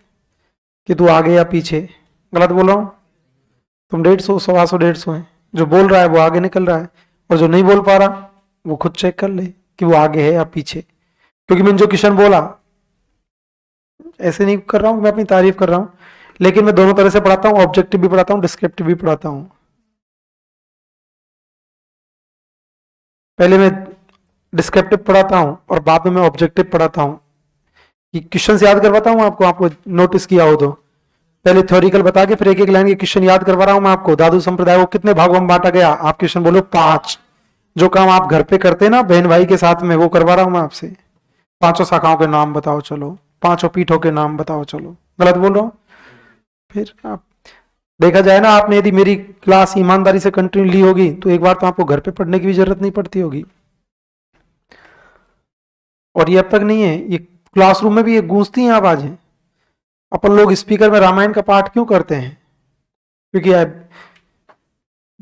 कि तू आगे या पीछे। गलत बोल रहा हूँ? तुम 150, 125, 150 है, जो बोल रहा है वो आगे निकल रहा है, और जो नहीं बोल पा रहा वो खुद चेक कर ले कि वो आगे है या पीछे। क्योंकि मैंने जो क्वेश्चन बोला, ऐसे नहीं कर रहा हूँ मैं अपनी तारीफ कर रहा हूँ, लेकिन मैं दोनों तरह से पढ़ाता हूँ, ऑब्जेक्टिव भी पढ़ाता हूँ, डिस्क्रिप्टिव भी पढ़ाता हूँ। पहले मैं डिस्क्रिप्टिव पढ़ाता हूँ और बाद में मैं ऑब्जेक्टिव पढ़ाता हूँ, कि क्वेश्चन याद करवाता हूँ आपको, आपको नोटिस किया हो तो। पहले थ्योरिकल बता के फिर एक एक लाइन के क्वेश्चन याद करवा रहा हूँ मैं आपको। दादू संप्रदाय को कितने भागों में बांटा गया? आप क्वेश्चन बोलो 5। जो काम आप घर पे करते ना बहन भाई के साथ में, वो करवा रहा हूँ मैं आपसे। 5 शाखाओं के नाम बताओ चलो, 5 पीठों के नाम बताओ चलो। गलत बोल रहा हूँ? फिर आप देखा जाए ना, आपने यदि मेरी क्लास ईमानदारी से कंटिन्यू ली होगी तो एक बार तो आपको घर पे पढ़ने की भी जरूरत नहीं पड़ती होगी। और ये अब तक नहीं है, ये क्लासरूम में भी ये गूंजती हैं आवाजें। अपन लोग स्पीकर में रामायण का पाठ क्यों करते हैं? क्योंकि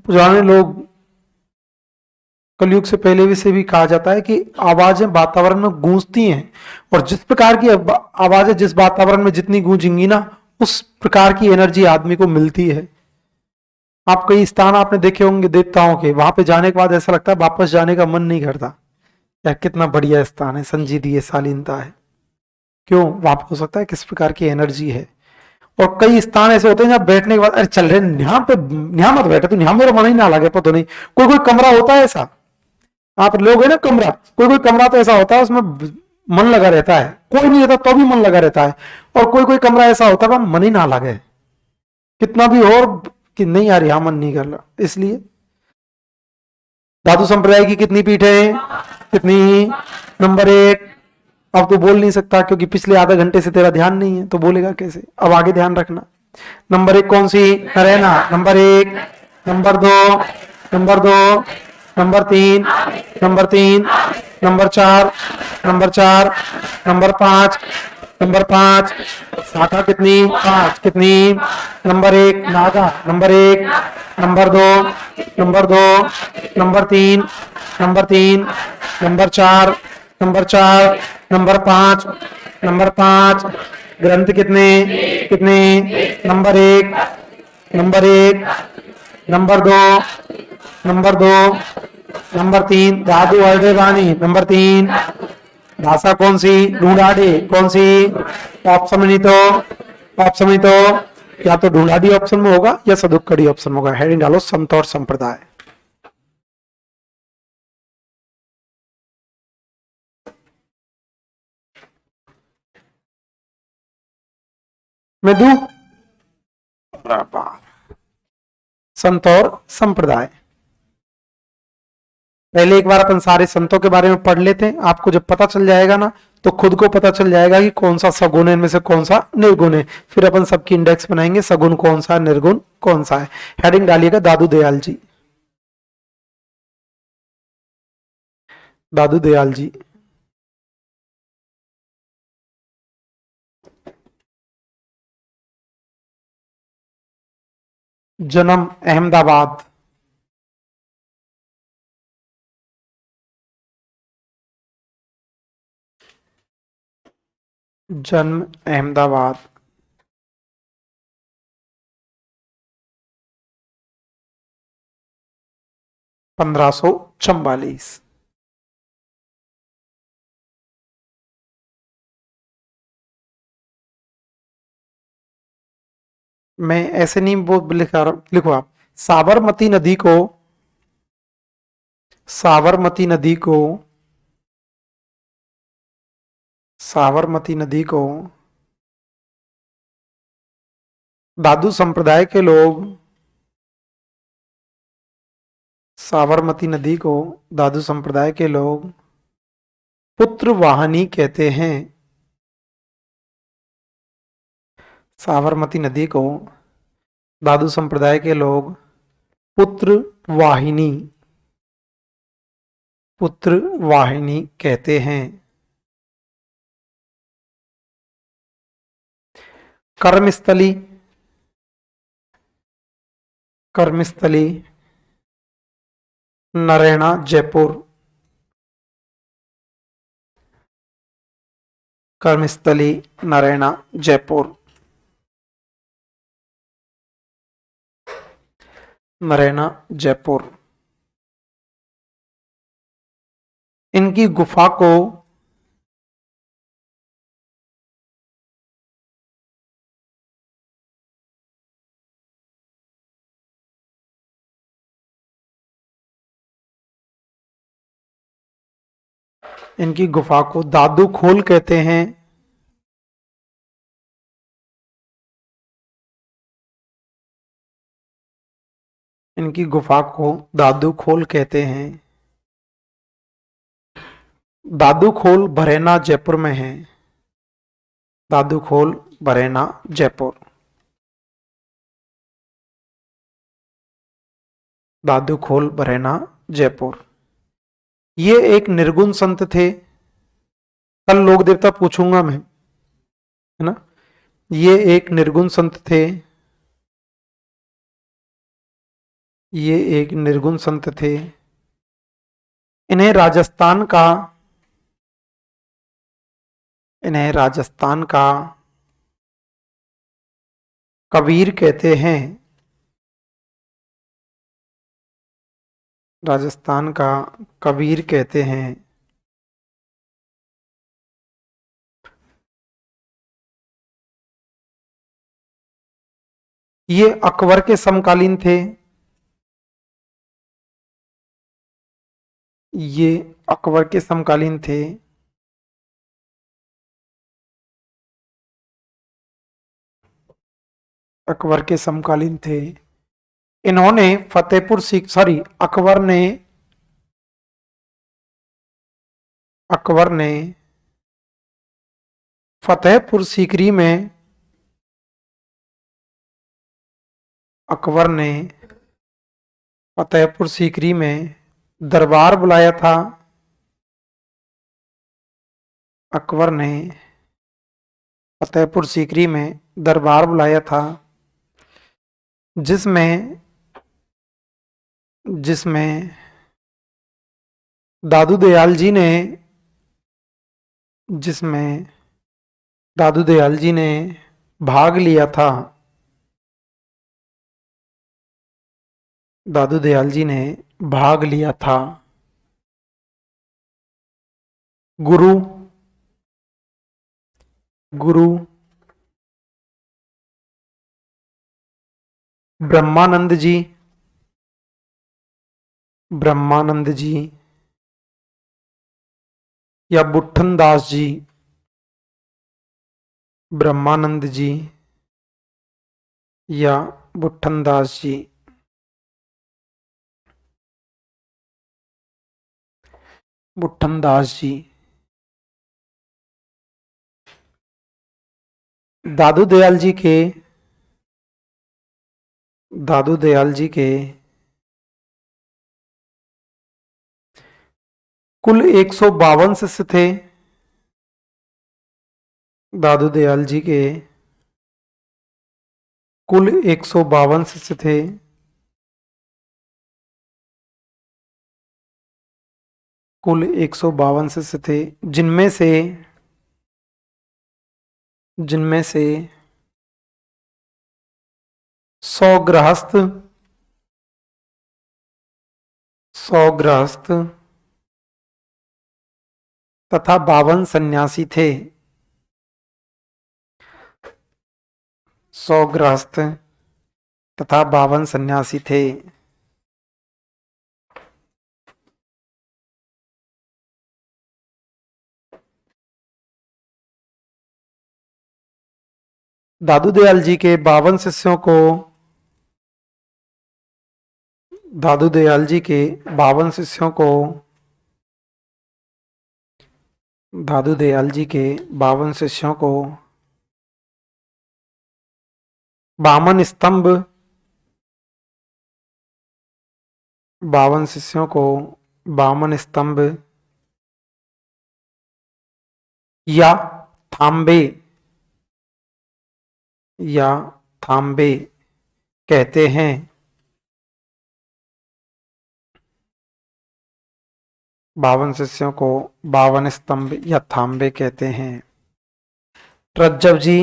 पुराने लोग, कलयुग से पहले भी से भी कहा जाता है कि आवाजें वातावरण में गूंजती हैं, और जिस प्रकार की आवाजें जिस वातावरण में जितनी गूंजेंगी ना, उस प्रकार की एनर्जी आदमी को मिलती है। आप कई स्थान आपने देखे होंगे देवताओं के, वहां पे जाने के बाद ऐसा लगता है वापस जाने का मन नहीं करता। यार कितना बढ़िया स्थान है, संजीदी है, शालीनता है। क्यों? वहां पे हो सकता है किस प्रकार की एनर्जी है। और कई स्थान ऐसे होते हैं जहाँ बैठने के बाद अरे चल रहे यहाँ पे, यहाँ मत बैठे, तू यहाँ मेरा मन ही ना लगे, पता नहीं। कोई कोई कमरा होता है ऐसा, आप लोग है ना कमरा, कोई कोई कमरा तो ऐसा होता है उसमें मन लगा रहता है, कोई नहीं रहता तो भी मन लगा रहता है। और कोई कोई कमरा ऐसा होता है मन ही ना लगे, कितना भी और कि नहीं यार यहाँ मन नहीं कर रहा। इसलिए धातु संप्रदाय की कितनी पीठ है? कितनी? नंबर 1। अब तो बोल नहीं सकता क्योंकि पिछले आधे घंटे से तेरा ध्यान नहीं है, तो बोलेगा कैसे? अब आगे ध्यान रखना। नंबर 1 कौन सी? Narena. Number 1, number 2, number 2, number 3, number 3, number 4, number 4, number 5, number 5, शाखा कितनी? 5, कितनी? Number 1 Naga, number 1, number 2, number 2, number 3, number 3, number 4, number 4, number 5, number 5, ग्रंथ कितने? कितने? Number 1, number 1, number 2, number 2, number 3, Dadu अल्डे वाणी, नंबर 3, भाषा कौन सी? ढूंढाड़ी। कौन सी? ऑप्शन में नहीं तो, ऑप्शन में तो या तो ढूंढाड़ी ऑप्शन में होगा या सदुक्कड़ी ऑप्शन में होगा। हेडिंग डालो संत और संप्रदाय। मैं दू संत और संप्रदाय। पहले एक बार अपन सारे संतों के बारे में पढ़ लेते हैं। आपको जब पता चल जाएगा ना, तो खुद को पता चल जाएगा कि कौन सा सगुण है, इनमें से कौन सा निर्गुण है। फिर अपन सबकी इंडेक्स बनाएंगे, सगुण कौन सा, निर्गुण कौन सा है। हेडिंग डालिएगा दादू दयाल जी। दादू दयाल जी। जन्म अहमदाबाद। जन्म अहमदाबाद। 1544। मैं ऐसे नहीं लिखा रहा, लिखो आप। साबरमती नदी को, साबरमती नदी को, साबरमती नदी को दादू संप्रदाय के लोग, साबरमती नदी को दादू संप्रदाय के लोग पुत्र वाहिनी कहते हैं। साबरमती नदी को दादू संप्रदाय के लोग पुत्र वाहिनी कहते हैं। कर्मस्थली नरैना जयपुर। कर्मस्थली नरैना जयपुर। नरैना जयपुर। इनकी गुफा को दादू खोल कहते हैं। इनकी गुफा को दादू खोल कहते हैं। दादू खोल बरैना जयपुर में है। दादू खोल बरैना जयपुर। दादू खोल बरैना जयपुर। ये एक निर्गुण संत थे। कल लोक देवता पूछूंगा मैं, है ना। ये एक निर्गुण संत थे। ये एक निर्गुण संत थे। इन्हें राजस्थान का कबीर कहते हैं। राजस्थान का कबीर कहते हैं। ये अकबर के समकालीन थे। ये अकबर के समकालीन थे। अकबर के समकालीन थे। इन्होंने अकबर ने फतेहपुर सीकरी में दरबार बुलाया था। अकबर ने फतेहपुर सीकरी में दरबार बुलाया था, जिसमें दादू दयाल जी ने भाग लिया था। दादू दयाल जी ने भाग लिया था। गुरु ब्रह्मानंद जी या बुट्ठन दास जी। ब्रह्मानंद जी या बुट्ठन दास जी। बुट्ठन दास जी। दादू दयाल जी के कुल 152 शिष्य थे। दादू दयाल जी के कुल 152 शिष्य थे। कुल 152 शिष्य थे, जिनमें से 100 गृहस्थ तथा 52 सन्यासी थे। 100 गृहस्थ तथा 52 सन्यासी थे। दादू दयाल जी के 52 शिष्यों को दादू दयाल जी के 52 शिष्यों को दादू दयाल जी के 52 शिष्यों को वामन स्तंभ, 52 शिष्यों को वामन स्तंभ या थांबे या थांबे कहते हैं। 52 शिष्यों को 52 स्तंभ या थांबे कहते हैं। रज्जव जी,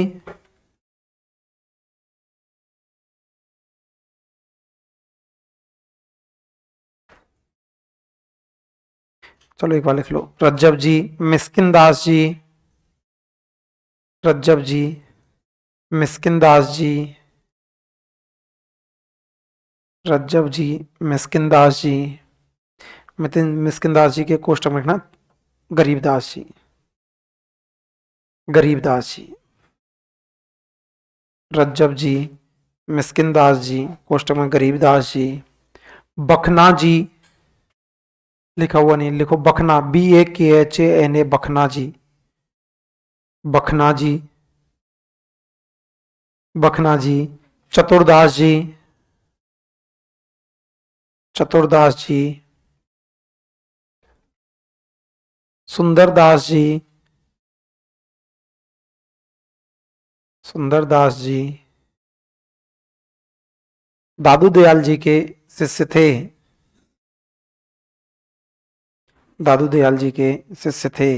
चलो एक बार लिख लो। रज्जव जी, मिस्किन दास जी, रज्जव जी, मिस्किन दास जी, रज्जव जी, मिस्किन दास जी, मिस्किन दास जी के कोष्टक में लिखना गरीबदास जी, गरीबदास जी। रज्जव जी, मिस्किन दास जी, कोष्टक में गरीबदास जी। बखना जी, लिखा हुआ नहीं, लिखो बखना, BAKHANA, बखना जी, बखना जी, बखना जी। चतुरदास जी, चतुरदास जी। सुंदरदास जी, सुंदरदास जी। दादू दयाल जी के शिष्य थे, दादू दयाल जी के शिष्य थे।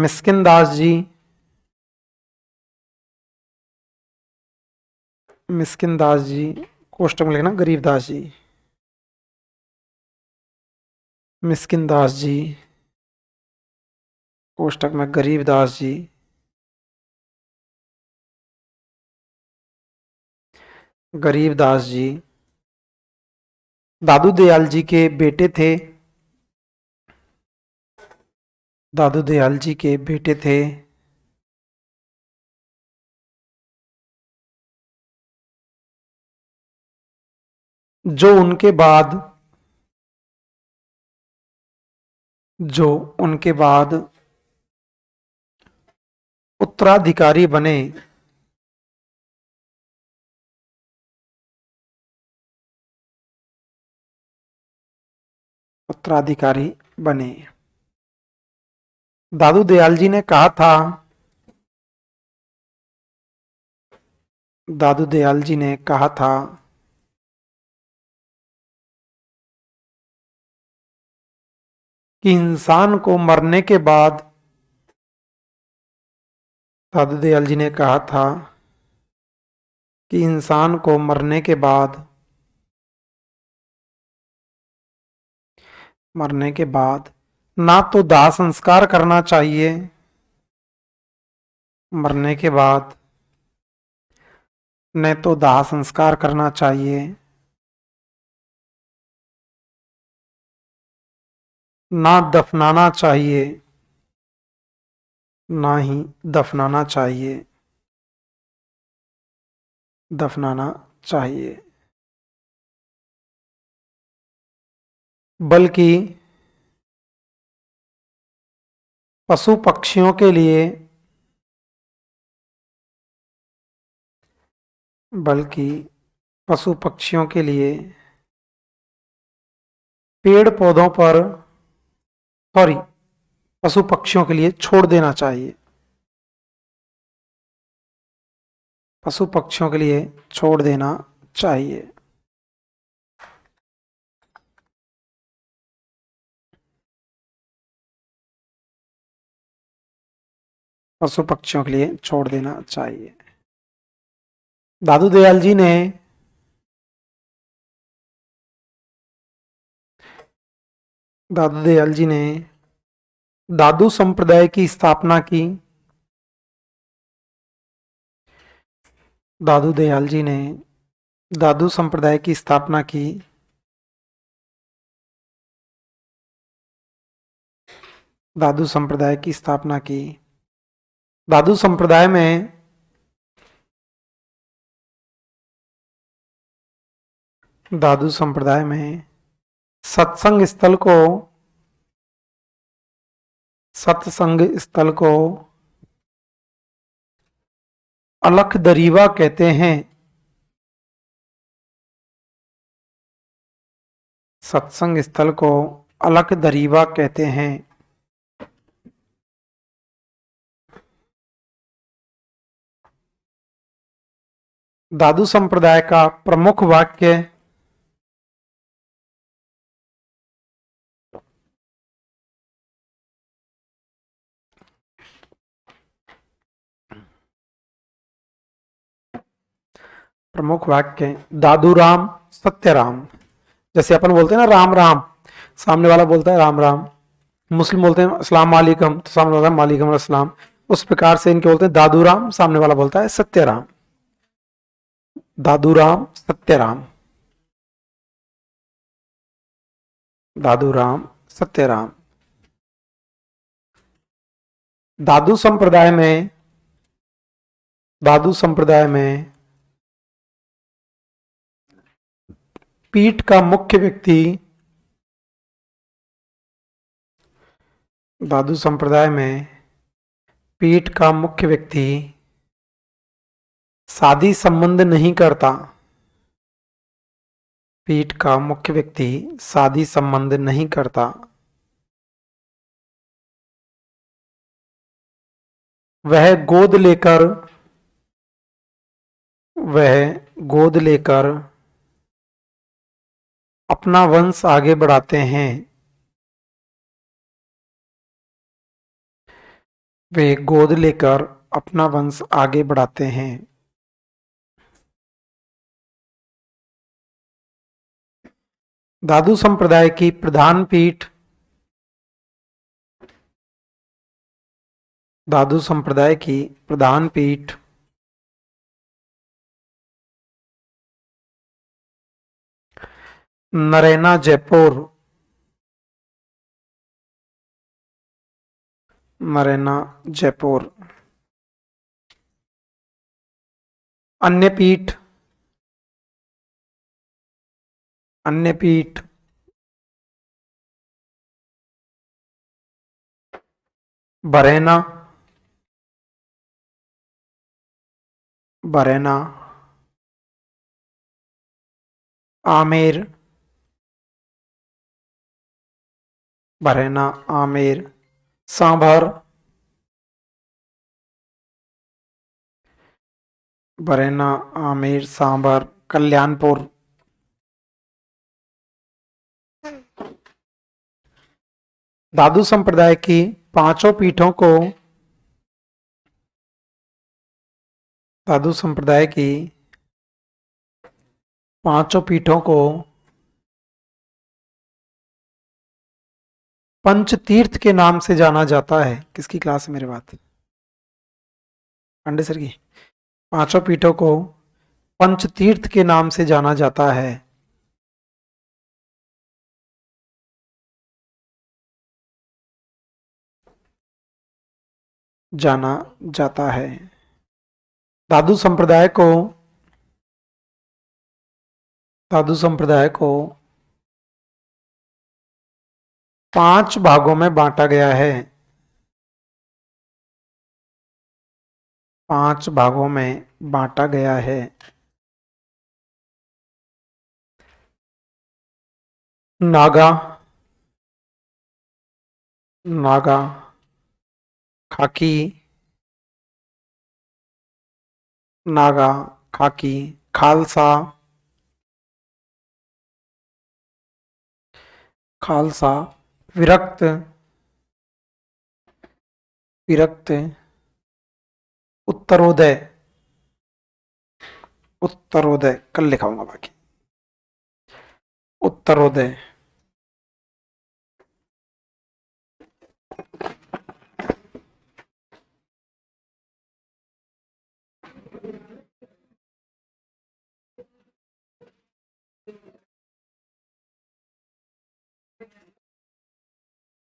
मिस्किन दास जी, मिस्किन दास जी, कोष्टक में लिखना गरीबदास जी, मिस्किन दास जी, कोष्टक में गरीबदास जी। गरीबदास जी दादू दयाल जी के बेटे थे, दादू दयाल जी के बेटे थे। जो उनके बाद, जो उनके बाद उत्तराधिकारी बने, उत्तराधिकारी बने। दादू दयाल जी ने कहा था, दादू दयाल जी ने कहा था कि इंसान को मरने के बाद, दादू दयाल जी ने कहा था कि इंसान को मरने के बाद, मरने के बाद ना तो दाह संस्कार करना चाहिए, मरने के बाद न तो दाह संस्कार करना चाहिए, ना दफनाना चाहिए, ना ही दफनाना चाहिए, दफनाना चाहिए, बल्कि पशु पक्षियों के लिए, बल्कि पशु पक्षियों के लिए पेड़ पौधों पर, सॉरी, पशु पक्षियों के लिए छोड़ देना चाहिए, पशु पक्षियों के लिए छोड़ देना चाहिए। पशु पक्षियों के लिए छोड़ देना चाहिए। दादू दयाल जी ने, दादू दयाल जी ने दादू संप्रदाय की स्थापना की, दादू दयाल जी ने दादू संप्रदाय की स्थापना की। दादू संप्रदाय की स्थापना की। दादू संप्रदाय में दादू संप्रदाय में सत्संग स्थल को, सत्संग स्थल को अलख दरीवा कहते हैं। सत्संग स्थल को अलख दरीवा कहते हैं। दादू संप्रदाय का प्रमुख वाक्य। प्रमुख वाक्य दादू राम सत्य राम। जैसे अपन बोलते हैं ना राम राम, सामने वाला बोलता है राम राम। मुस्लिम बोलते हैं अस्सलाम वालेकुम, तो सामने वाला वालेकुम अस्सलाम। उस प्रकार से इनके बोलते हैं दादू राम, सामने वाला बोलता है सत्य राम। दादू राम सत्य राम, दादू राम सत्य राम। दादू संप्रदाय में, दादू संप्रदाय में पीठ का मुख्य व्यक्ति, दादू संप्रदाय में पीठ का मुख्य व्यक्ति शादी संबंध नहीं करता। पीठ का मुख्य व्यक्ति शादी संबंध नहीं करता। वह गोद लेकर, वह गोद लेकर अपना वंश आगे बढ़ाते हैं। वे गोद लेकर अपना वंश आगे बढ़ाते हैं। दादू संप्रदाय की प्रधान पीठ, दादू संप्रदाय की प्रधान पीठ नरैना जयपुर, नरैना जयपुर। अन्य पीठ, अन्य पीठ बरैना, बरैना, आमेर, बरैना आमेर, सांभर, बरैना आमेर सांभर, कल्याणपुर। दादू संप्रदाय की पांचों पीठों को, दादू संप्रदाय की पांचों पीठों को पंचतीर्थ के नाम से जाना जाता है। किसकी क्लास है मेरे बात? पांडे सर की। पांचों पीठों को पंचतीर्थ के नाम से जाना जाता है, जाना जाता है। दादू संप्रदाय को, दादू संप्रदाय को 5 भागों में बांटा गया है। 5 भागों में बांटा गया है। नागा, नागा, खाकी, नागा, खाकी, खालसा, खालसा, विरक्त, विरक्त, उत्तरोदय, उत्तरोदय कल लिखाऊंगा बाकी। उत्तरोदय,